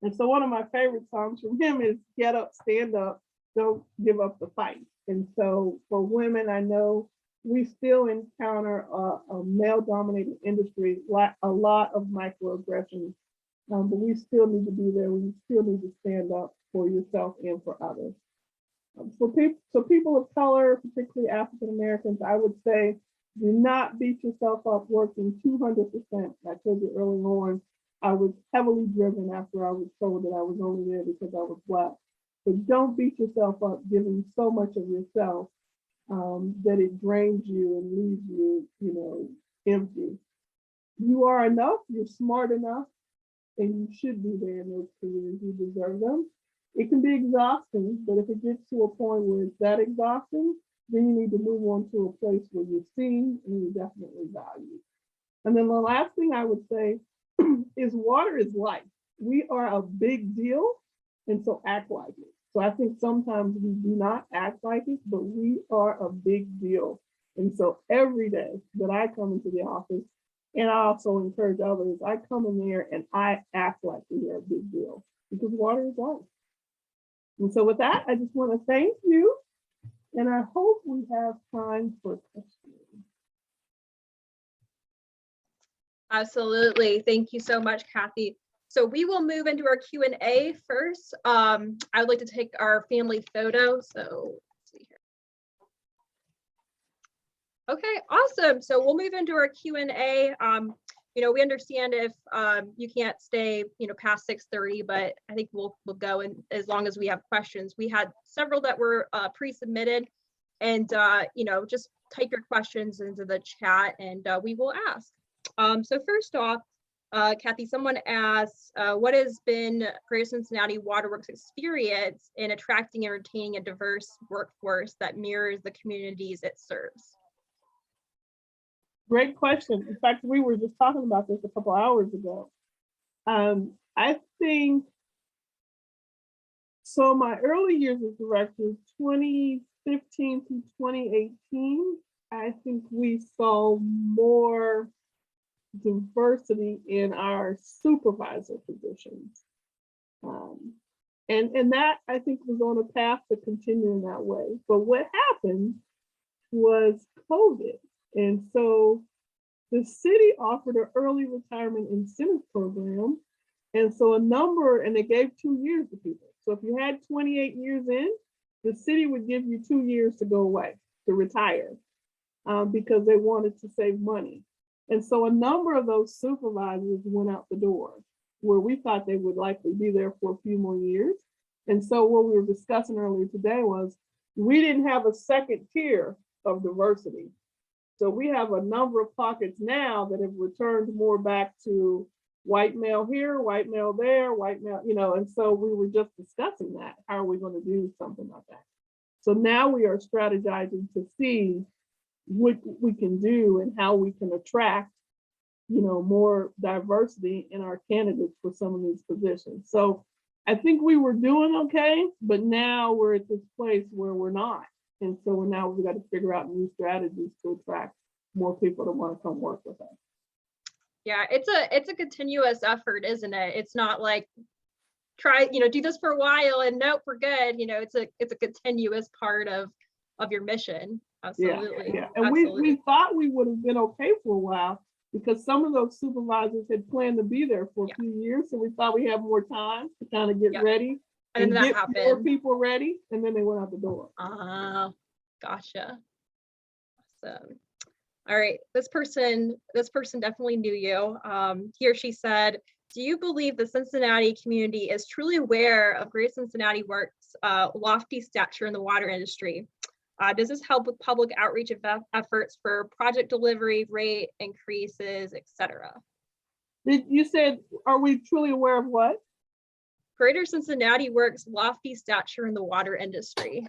And so one of my favorite songs from him is Get Up, Stand Up, Don't Give Up the Fight. And so for women, I know we still encounter a male-dominated industry, a lot of microaggressions, but we still need to be there. We still need to stand up for yourself and for others. So people of color, particularly African Americans, I would say, do not beat yourself up working 200%. I told you early on, I was heavily driven after I was told that I was only there because I was Black. But don't beat yourself up giving so much of yourself that it drains you and leaves you, empty. You are enough, you're smart enough, and you should be there in those careers. You deserve them. It can be exhausting, but if it gets to a point where it's that exhausting, then you need to move on to a place where you're seen and you're definitely valued. And then the last thing I would say is water is life. We are a big deal, and so act like it. So I think sometimes we do not act like it, but we are a big deal. And so every day that I come into the office, and I also encourage others, I come in there and I act like we are a big deal because water is life. And so with that, I just want to thank you. And I hope we have time for questions. Absolutely. Thank you so much, Cathy. So we will move into our Q&A first. I would like to take our family photo. So let's see here. Okay, awesome. So we'll move into our Q&A. We understand if you can't stay, past 6:30, but I think we'll go in as long as we have questions. We had several that were pre-submitted, and just type your questions into the chat, and we will ask. So first off, Cathy, someone asked, what has been Greater Cincinnati Water Works experience in attracting and retaining a diverse workforce that mirrors the communities it serves? Great question. In fact, we were just talking about this a couple hours ago. I think, so my early years as director, 2015 to 2018, I think we saw more diversity in our supervisor positions. And that I think was on a path to continue in that way. But what happened was COVID. And so the city offered an early retirement incentive program. And so and they gave 2 years to people. So if you had 28 years in, the city would give you 2 years to go away, to retire, because they wanted to save money. And so a number of those supervisors went out the door, where we thought they would likely be there for a few more years. And so what we were discussing earlier today was we didn't have a second tier of diversity. So we have a number of pockets now that have returned more back to white male here, white male there, white male, and so we were just discussing that. How are we going to do something like that? So now we are strategizing to see what we can do and how we can attract, more diversity in our candidates for some of these positions. So I think we were doing okay, but now we're at this place where we're not. And so now we've got to figure out new strategies to attract more people to want to come work with us. Yeah, it's a continuous effort, isn't it? It's not like try, do this for a while and nope, we're good. It's a continuous part of your mission. Absolutely. Yeah. And absolutely. we thought we would have been okay for a while because some of those supervisors had planned to be there for a few years. So we thought we had more time to kind of get ready and then get that happened. more people ready, and then they went out the door. Gotcha. Awesome. All right, this person definitely knew you. He or she said, do you believe the Cincinnati community is truly aware of Greater Cincinnati Works' lofty stature in the water industry? Does this help with public outreach efforts for project delivery, rate increases, etc.? You said, are we truly aware of what? Greater Cincinnati Works lofty stature in the water industry.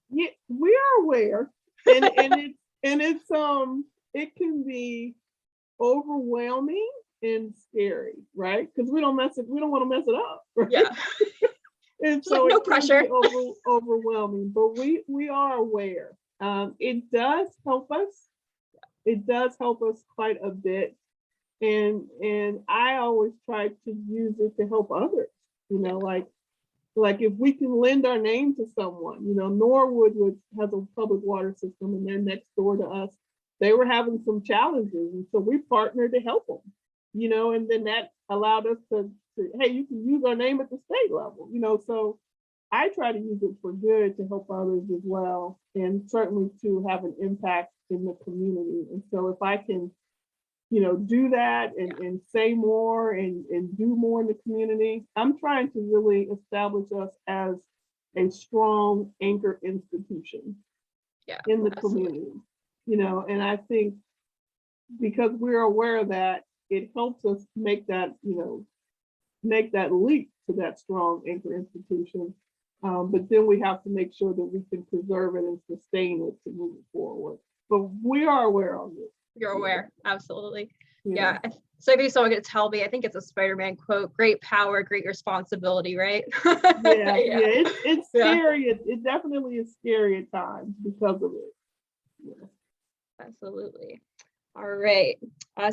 Yeah, we are aware, and it can be overwhelming and scary, right? Because we don't want to mess it up, right? Yeah. And Just so like, no it can pressure. be overwhelming, but we are aware. It does help us. It does help us quite a bit, and I always try to use it to help others. You know, like if we can lend our name to someone, you know, Norwood has a public water system, and they're next door to us. They were having some challenges, and so we partnered to help them. You know, and then that allowed us to hey, you can use our name at the state level. You know, so I try to use it for good to help others as well, and certainly to have an impact in the community. And so if I can, you know, do that and say more and do more in the community, I'm trying to really establish us as a strong anchor institution in the community. You know, and I think because we're aware of that, it helps us make that, you know, make that leap to that strong anchor institution. But then we have to make sure that we can preserve it and sustain it to move it forward. But we are aware of it. You're aware, absolutely. Yeah. Yeah. So if someone could tell me, I think it's a Spider-Man quote: "Great power, great responsibility." Right? Yeah. It's scary. It definitely is scary at times because of it. Yeah. Absolutely. All right.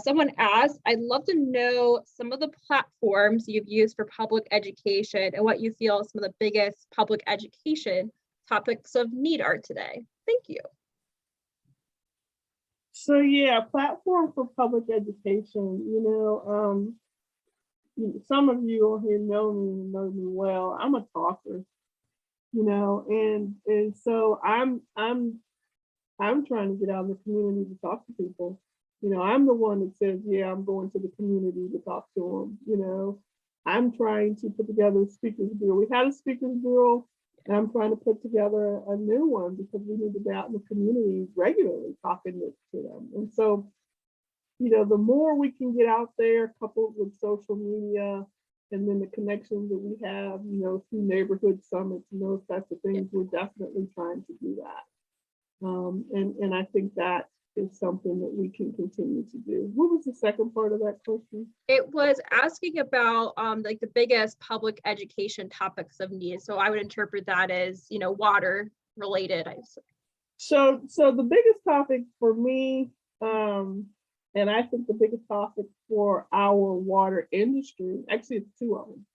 Someone asked, I'd love to know some of the platforms you've used for public education and what you feel some of the biggest public education topics of need are today. Thank you. So yeah, platform for public education, some of you on here know me well. I'm a talker, you know, and so I'm trying to get out in the community to talk to people. You know, I'm the one that says, yeah, I'm going to the community to talk to them. You know, I'm trying to put together a speakers bureau. We had a speakers bureau, and I'm trying to put together a new one because we need to be out in the community regularly talking to them. And so, you know, the more we can get out there, coupled with social media, and then the connections that we have, you know, through neighborhood summits and those types of things, we're definitely trying to do that. And I think that is something that we can continue to do. What was the second part of that question? It was asking about like the biggest public education topics of need. So I would interpret that as, you know, water related. So the biggest topic for me, and I think the biggest topic for our water industry, actually it's two of them: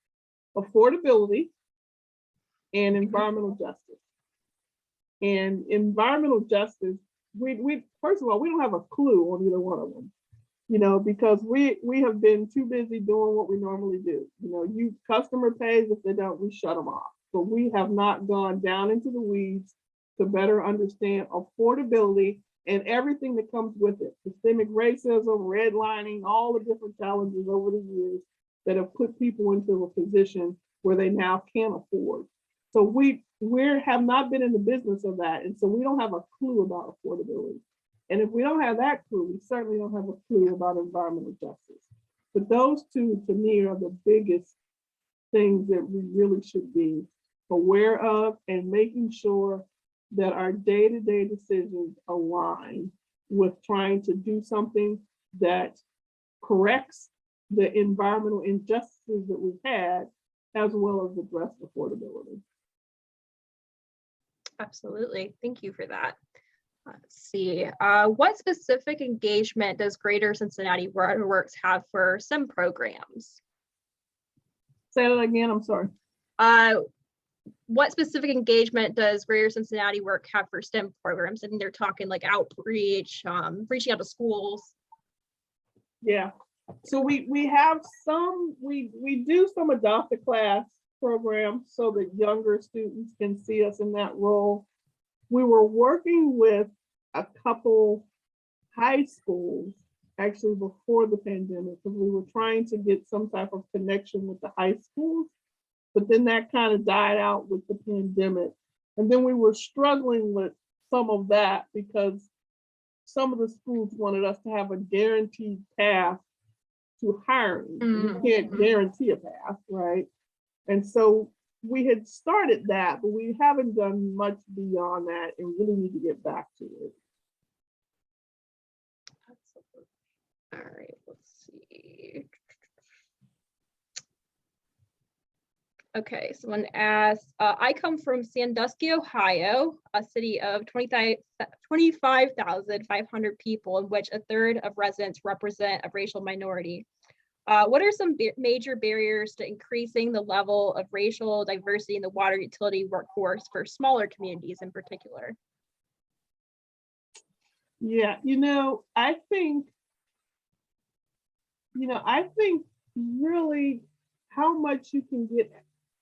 affordability and environmental justice. And environmental justice, we first of all, we don't have a clue on either one of them, you know, because we have been too busy doing what we normally do. You know, customer pays, if they don't, we shut them off. But we have not gone down into the weeds to better understand affordability and everything that comes with it: systemic racism, redlining, all the different challenges over the years that have put people into a position where they now can't afford. So we have not been in the business of that. And so we don't have a clue about affordability. And if we don't have that clue, we certainly don't have a clue about environmental justice. But those two, to me, are the biggest things that we really should be aware of, and making sure that our day-to-day decisions align with trying to do something that corrects the environmental injustices that we've had, as well as address affordability. Absolutely. Thank you for that. Let's see. What specific engagement does Greater Cincinnati Water Works have for STEM programs? Say that again, I'm sorry. What specific engagement does Greater Cincinnati Work have for STEM programs? I think they're talking like outreach, reaching out to schools. Yeah. So we have some, we do some adopt a class programs so that younger students can see us in that role. We were working with a couple high schools actually before the pandemic, because we were trying to get some type of connection with the high schools, but then that kind of died out with the pandemic. And then we were struggling with some of that because some of the schools wanted us to have a guaranteed path to hiring. We can't guarantee a path, right? And so we had started that, but we haven't done much beyond that and really need to get back to it. All right, let's see. Okay, someone asked, I come from Sandusky, Ohio, a city of 25,500 people, in which a third of residents represent a racial minority. What are some major barriers to increasing the level of racial diversity in the water utility workforce for smaller communities in particular? Yeah, I think really how much you can get,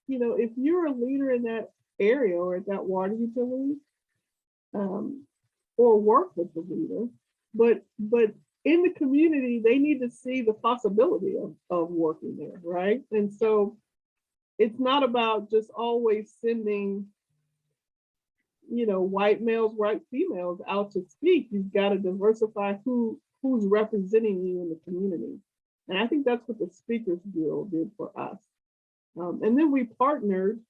if you're a leader in that area or at that water utility, or work with the leader, but in the community, they need to see the possibility of working there, right? And so it's not about just always sending, white males, white females out to speak. You've got to diversify who's representing you in the community. And I think that's what the Speakers Bureau did for us. And then we partnered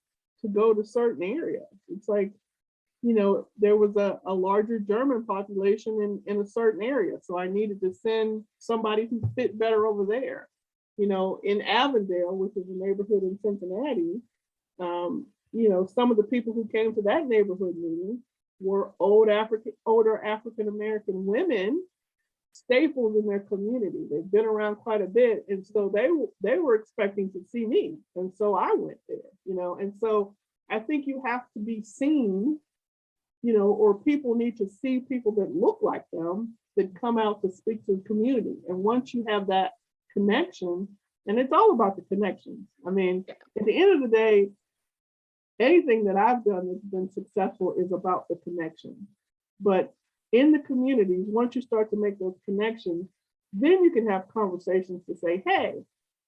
to go to certain areas. It's like, there was a larger German population in a certain area. So I needed to send somebody who fit better over there. In Avondale, which is a neighborhood in Cincinnati, some of the people who came to that neighborhood meeting were older African-American women, staples in their community. They've been around quite a bit. And so they were expecting to see me. And so I went there, and so I think you have to be seen, or people need to see people that look like them that come out to speak to the community. And once you have that connection, and it's all about the connections. I mean, at the end of the day, anything that I've done that's been successful is about the connection. But in the communities, once you start to make those connections, then you can have conversations to say, hey,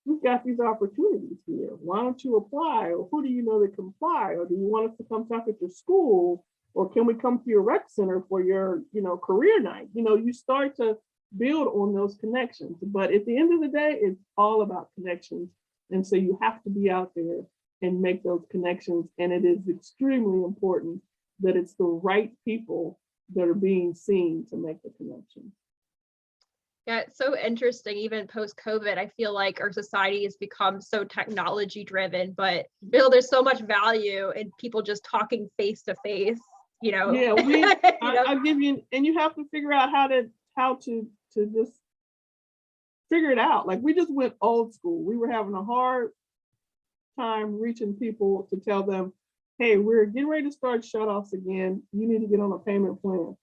we've got these opportunities here. Why don't you apply? Or who do you know that can apply? Or do you want us to come talk at your school? Or can we come to your rec center for your, career night? You start to build on those connections. But at the end of the day, it's all about connections. And so you have to be out there and make those connections. And it is extremely important that it's the right people that are being seen to make the connection. Yeah, it's so interesting. Even post-COVID, I feel like our society has become so technology driven, but there's so much value in people just talking face to face, Yeah, I'll give you, and you have to figure out how to just figure it out. Like we just went old school. We were having a hard time reaching people to tell them, hey, we're getting ready to start shutoffs again. You need to get on a payment plan.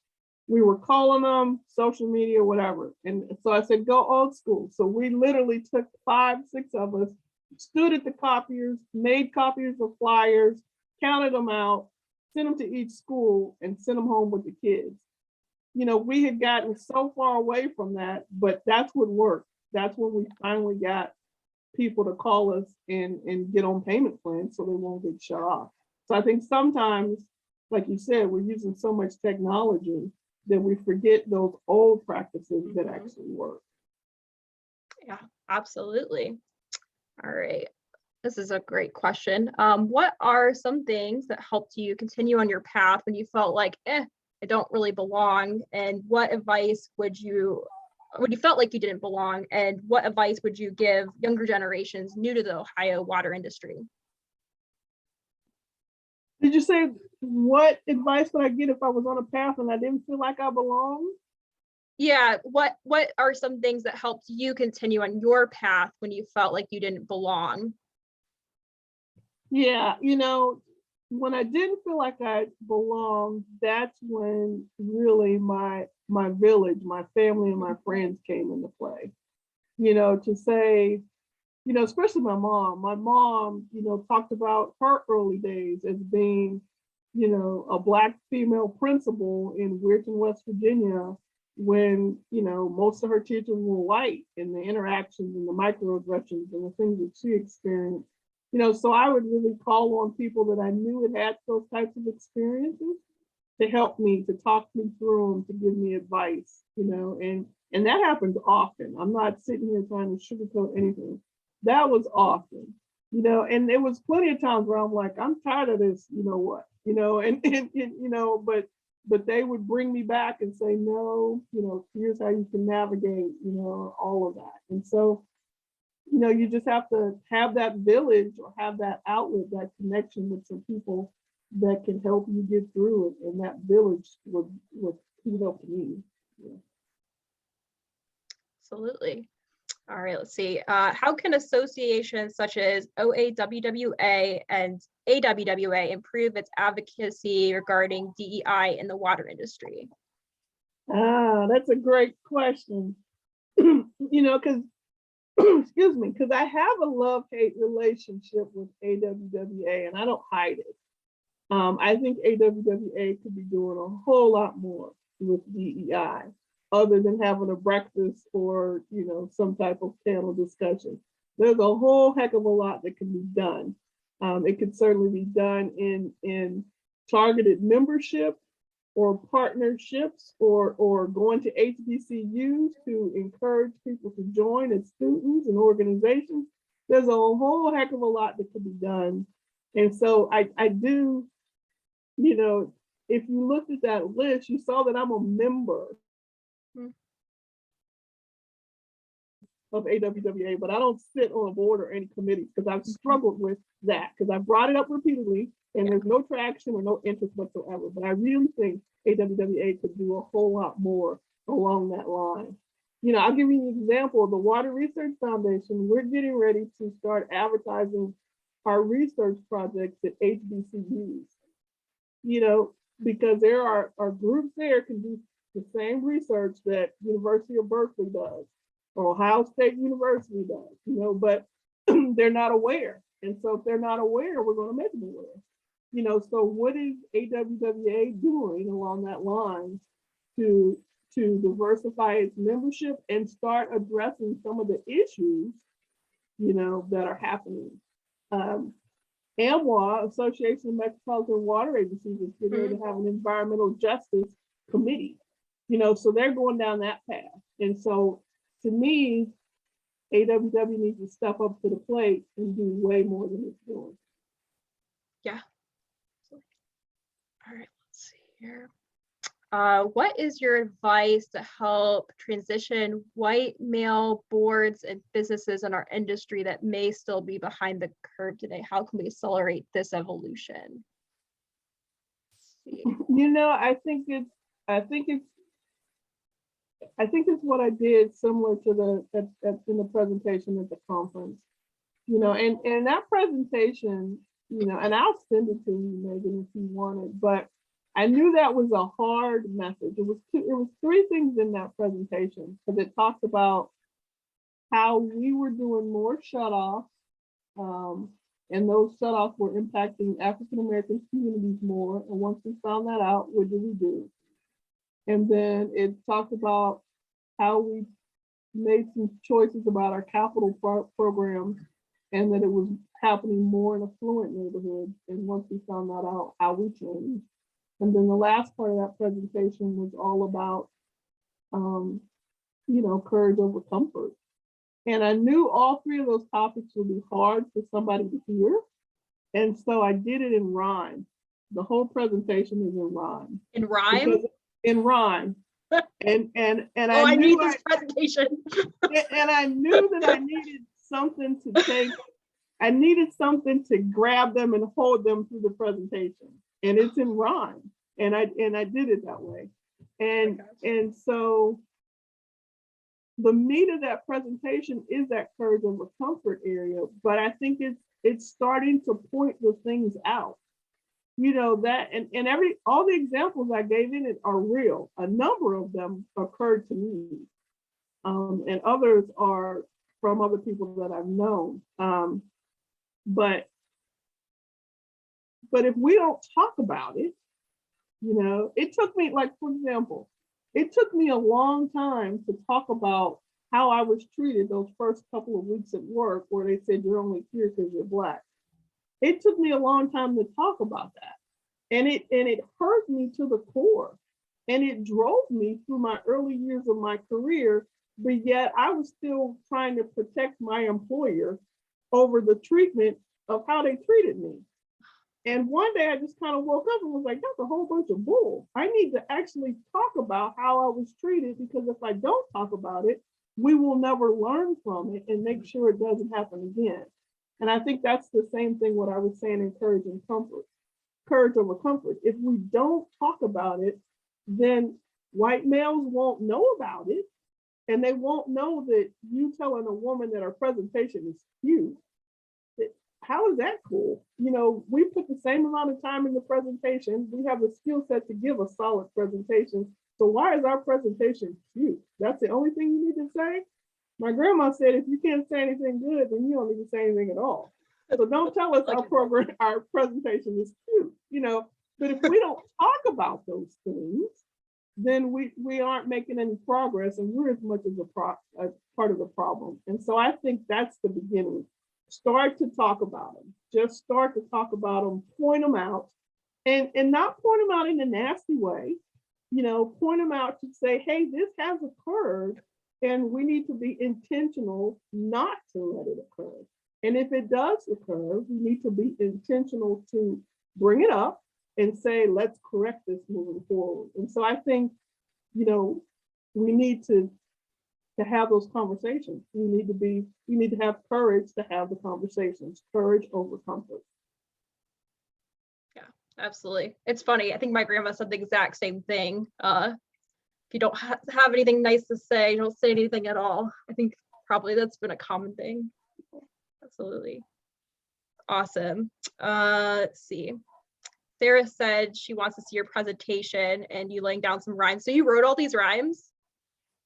We were calling them, social media, whatever. And so I said, go old school. So we literally took 5, 6 of us, stood at the copiers, made copies of flyers, counted them out, sent them to each school, and sent them home with the kids. We had gotten so far away from that, but that's what worked. That's when we finally got people to call us and get on payment plans so they won't get shut off. So I think sometimes, like you said, we're using so much technology that we forget those old practices that actually work. Yeah, absolutely. All right. This is a great question. What are some things that helped you continue on your path when you felt like, I don't really belong? And what advice when you felt like you didn't belong, and what advice would you give younger generations new to the Ohio water industry? Did you say what advice would I get if I was on a path and I didn't feel like I belonged? Yeah, what are some things that helped you continue on your path when you felt like you didn't belong? Yeah, when I didn't feel like I belonged, that's when really my village, my family and my friends came into play. To say, especially my mom, talked about her early days as being, a Black female principal in Weirton, West Virginia, when, most of her teachers were white, and the interactions and the microaggressions and the things that she experienced. So I would really call on people that I knew had those types of experiences to help me, to talk me through them, to give me advice, and that happens often. I'm not sitting here trying to sugarcoat anything. That was often, and there was plenty of times where I'm like, I'm tired of this, but they would bring me back and say, no, here's how you can navigate, all of that. And so, you just have to have that village or have that outlet, that connection with some people that can help you get through it. And that village was who helped me. Yeah. Absolutely. All right, let's see. How can associations such as OAWWA and AWWA improve its advocacy regarding DEI in the water industry? That's a great question. Because excuse me, because I have a love-hate relationship with AWWA, and I don't hide it. I think AWWA could be doing a whole lot more with DEI, other than having a breakfast or some type of panel discussion. There's a whole heck of a lot that can be done. It could certainly be done in targeted membership or partnerships or going to HBCUs to encourage people to join as students and organizations. There's a whole heck of a lot that could be done. And so I do, if you looked at that list, you saw that I'm a member of AWWA, but I don't sit on a board or any committees because I've struggled with that, because I brought it up repeatedly and there's no traction or no interest whatsoever. But I really think AWWA could do a whole lot more along that line. I'll give you an example of the Water Research Foundation. We're getting ready to start advertising our research projects at HBCUs, because there are groups there can do the same research that University of Berkeley does or Ohio State University does, but they're not aware. And so if they're not aware, we're going to make them aware. So what is AWWA doing along that line to diversify its membership and start addressing some of the issues, that are happening? AMWA, Association of Metropolitan Water Agencies, is getting ready to have an environmental justice committee, so they're going down that path. And so to me, AWW needs to step up to the plate and do way more than it's doing. Yeah. All right, let's see here. What is your advice to help transition white male boards and businesses in our industry that may still be behind the curve today? How can we accelerate this evolution? I think it's what I did similar to in the presentation at the conference, and that presentation, and I'll send it to you, Megan, if you want it, but I knew that was a hard message. It was three things in that presentation, because it talked about how we were doing more shutoffs, and those shutoffs were impacting African American communities more. And once we found that out, what did we do? And then it talked about how we made some choices about our capital programs, and that it was happening more in affluent neighborhoods. And once we found that out, how we changed. And then the last part of that presentation was all about, courage over comfort. And I knew all three of those topics would be hard for somebody to hear. And so I did it in rhyme. The whole presentation is in rhyme. In rhyme? In rhyme. And I need this presentation. And I knew that I needed something to take. I needed something to grab them and hold them through the presentation. And it's in rhyme. And I did it that way. And so the meat of that presentation is that courage over comfort area, but I think it's starting to point the things out. That and all the examples I gave in it are real. A number of them occurred to me, and others are from other people that I've known. But if we don't talk about it, it took me, like, for example, it took me a long time to talk about how I was treated those first couple of weeks at work, where they said you're only here because you're Black. It took me a long time to talk about that. And it hurt me to the core. And it drove me through my early years of my career, but yet I was still trying to protect my employer over the treatment of how they treated me. And one day I just kind of woke up and was like, that's a whole bunch of bull. I need to actually talk about how I was treated, because if I don't talk about it, we will never learn from it and make sure it doesn't happen again. And I think that's the same thing what I was saying in courage and comfort, courage over comfort. If we don't talk about it, then white males won't know about it. And they won't know that you telling a woman that her presentation is cute. How is that cool? You know, we put the same amount of time in the presentation. We have the skill set to give a solid presentation. So why is our presentation cute? That's the only thing you need to say? My grandma said, if you can't say anything good, then you don't need to say anything at all. So don't tell us our presentation is cute, you know. But if we don't talk about those things, then we aren't making any progress, and we're as much as a part of the problem. And so I think that's the beginning. Start to talk about them. Just start to talk about them, point them out, and not point them out in a nasty way. You know, point them out to say, hey, this has occurred, and we need to be intentional not to let it occur. And if it does occur, we need to be intentional to bring it up and say, let's correct this moving forward. And so I think, you know, we need to have those conversations. We need to have courage to have the conversations, courage over comfort. Yeah, absolutely. It's funny. I think my grandma said the exact same thing. If you don't have anything nice to say, don't say anything at all. I think probably that's been a common thing. Absolutely. Awesome. Let's see. Sarah said she wants to see your presentation and you laying down some rhymes. So you wrote all these rhymes?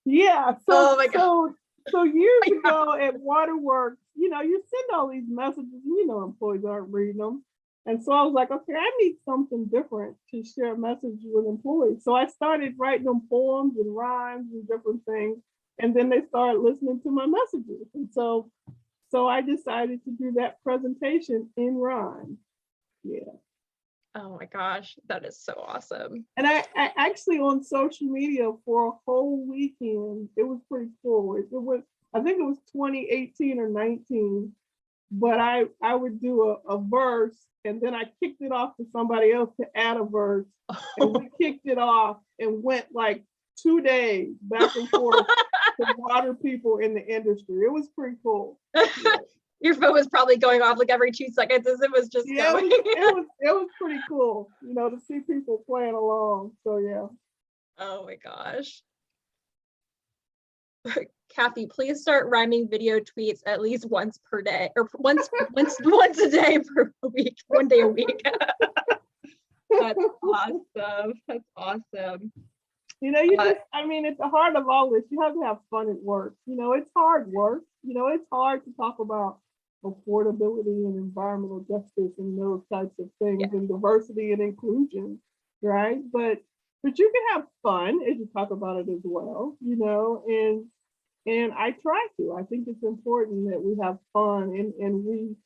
Yeah. Oh my God. So years ago at Water Works, you know, you send all these messages, and you know, employees aren't reading them. And so I was like, okay, I need something different to share a message with employees. So I started writing them poems and rhymes and different things. And then they started listening to my messages. And so I decided to do that presentation in rhyme. Yeah. Oh my gosh, that is so awesome. And I actually on social media for a whole weekend, it was pretty cool. I think it was 2018 or 19, but I would do a verse, and then I kicked it off to somebody else to add a verse. And we kicked it off and went like 2 days back and forth to water people in the industry. It was pretty cool. Yeah. Your phone was probably going off like every 2 seconds as it was just going. it was pretty cool, you know, to see people playing along. So yeah. Oh my gosh. Cathy, please start rhyming video tweets at least once per day, or once a day per week, 1 day a week. That's awesome. That's awesome. You know, I mean, at the heart of all this, you have to have fun at work. You know, it's hard work. You know, it's hard to talk about affordability and environmental justice and those types of things, and diversity and inclusion, right? But you can have fun as you talk about it as well, you know, and I try to. I think it's important that we have fun and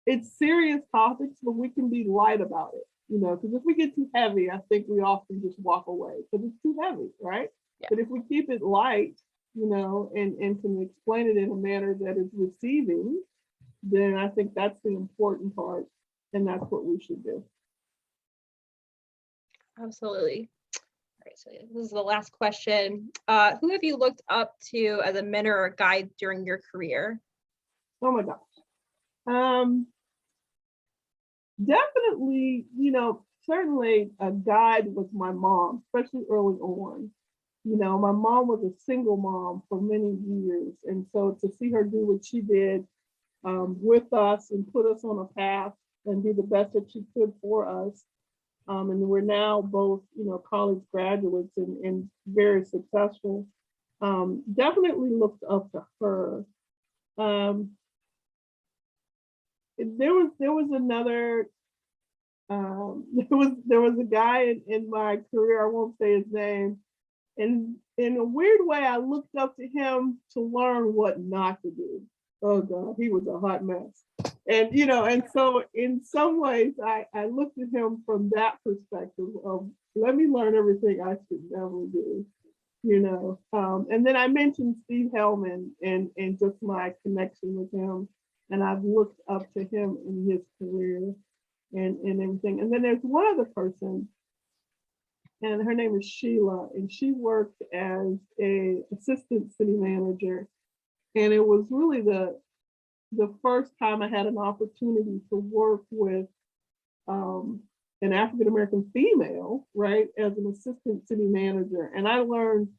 it's serious topics, but we can be light about it, you know, because if we get too heavy, I think we often just walk away because it's too heavy, right? Yeah. But if we keep it light, you know, and can explain it in a manner that is receiving, then I think that's the important part, and that's what we should do. Absolutely. All right, so this is the last question. Who have you looked up to as a mentor or guide during your career? Oh my gosh. Definitely, you know, certainly a guide was my mom, especially early on. You know, my mom was a single mom for many years. And so to see her do what she did with us and put us on a path and do the best that she could for us. And we're now both, you know, college graduates and very successful. Definitely looked up to her. There was another, there was a guy in my career, I won't say his name, and in a weird way, I looked up to him to learn what not to do. Oh God, he was a hot mess. And, you know, and so in some ways, I looked at him from that perspective of, let me learn everything I should never do, you know. And then I mentioned Steve Hellman and just my connection with him. And I've looked up to him in his career and everything. And then there's one other person, and her name is Sheila, and she worked as a assistant city manager. And it was really the first time I had an opportunity to work with an African-American female, right, as an assistant city manager. And I learned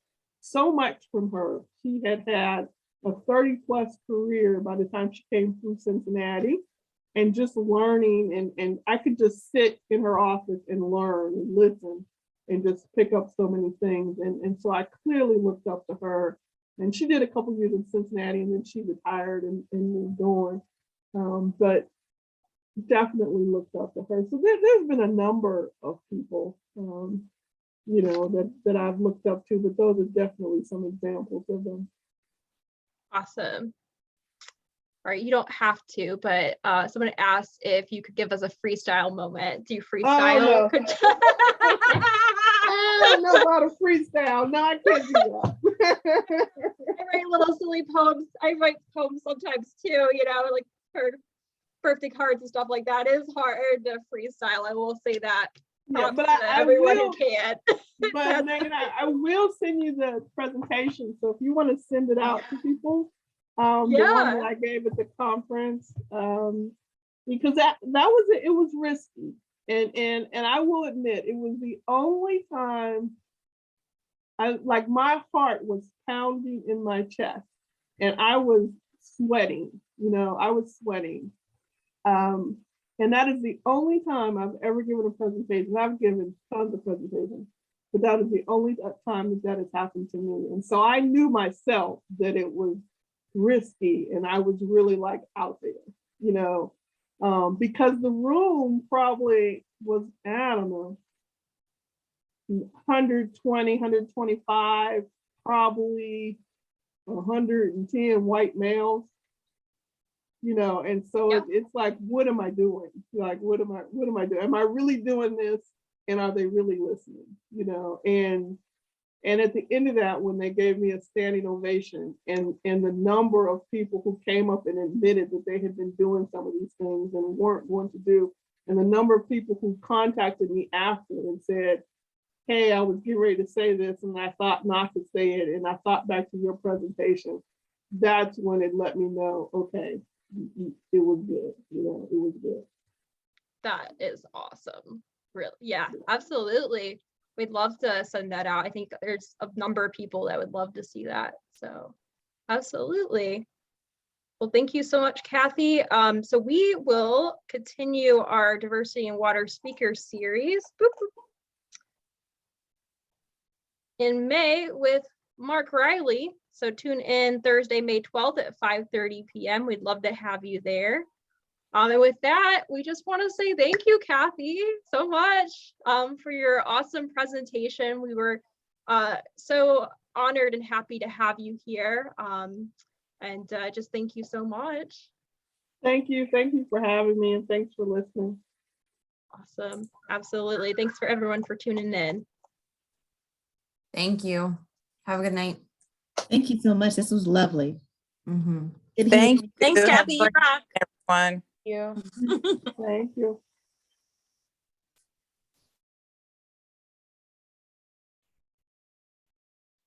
so much from her. She had had a 30+ career by the time she came through Cincinnati, and just learning, and I could just sit in her office and learn and listen and just pick up so many things. And so I clearly looked up to her. And she did a couple years in Cincinnati, and then she retired and moved on. But definitely looked up to her. So there's been a number of people, you know, that I've looked up to, but those are definitely some examples of them. Awesome. All right, you don't have to, but someone asked if you could give us a freestyle moment. Do you freestyle? Oh, no. I don't know about a freestyle. No, I can't do that. I write little silly poems. I write poems sometimes too, you know, like for birthday cards and stuff like that. It is hard to freestyle. I will say that. Yeah, but everyone who can. But Megan, I will send you the presentation. So if you want to send it out to people, the one that I gave at the conference, because that was it. It was risky, and I will admit it was the only time my heart was pounding in my chest, and I was sweating. You know, I was sweating. And that is the only time I've ever given a presentation. I've given tons of presentations, but that is the only time that has happened to me. And so I knew myself that it was risky, and I was really like out there, you know, because the room probably was, I don't know, 120, 125, probably 110 white males. You know, and so it's like, what am I doing? Like, what am I doing? Am I really doing this? And are they really listening? You know, and at the end of that, when they gave me a standing ovation, and the number of people who came up and admitted that they had been doing some of these things and weren't going to do, and the number of people who contacted me after and said, hey, I was getting ready to say this, and I thought not to say it, and I thought back to your presentation, that's when it let me know, okay, it was good, you know, it was good. That is awesome. Really, yeah, absolutely. We'd love to send that out. I think there's a number of people that would love to see that. So absolutely. Well, thank you so much, Cathy. So we will continue our diversity in water speaker series in May with Mark Riley. So tune in Thursday, May 12th at 5:30 p.m. We'd love to have you there. And with that, we just want to say thank you, Cathy, so much for your awesome presentation. We were so honored and happy to have you here. And just thank you so much. Thank you for having me, and thanks for listening. Awesome, absolutely. Thanks for everyone for tuning in. Thank you. Have a good night. Thank you so much. This was lovely. Mm-hmm. Thank you. Thanks, Have a Cathy. You great rock. night, everyone. You. Thank you.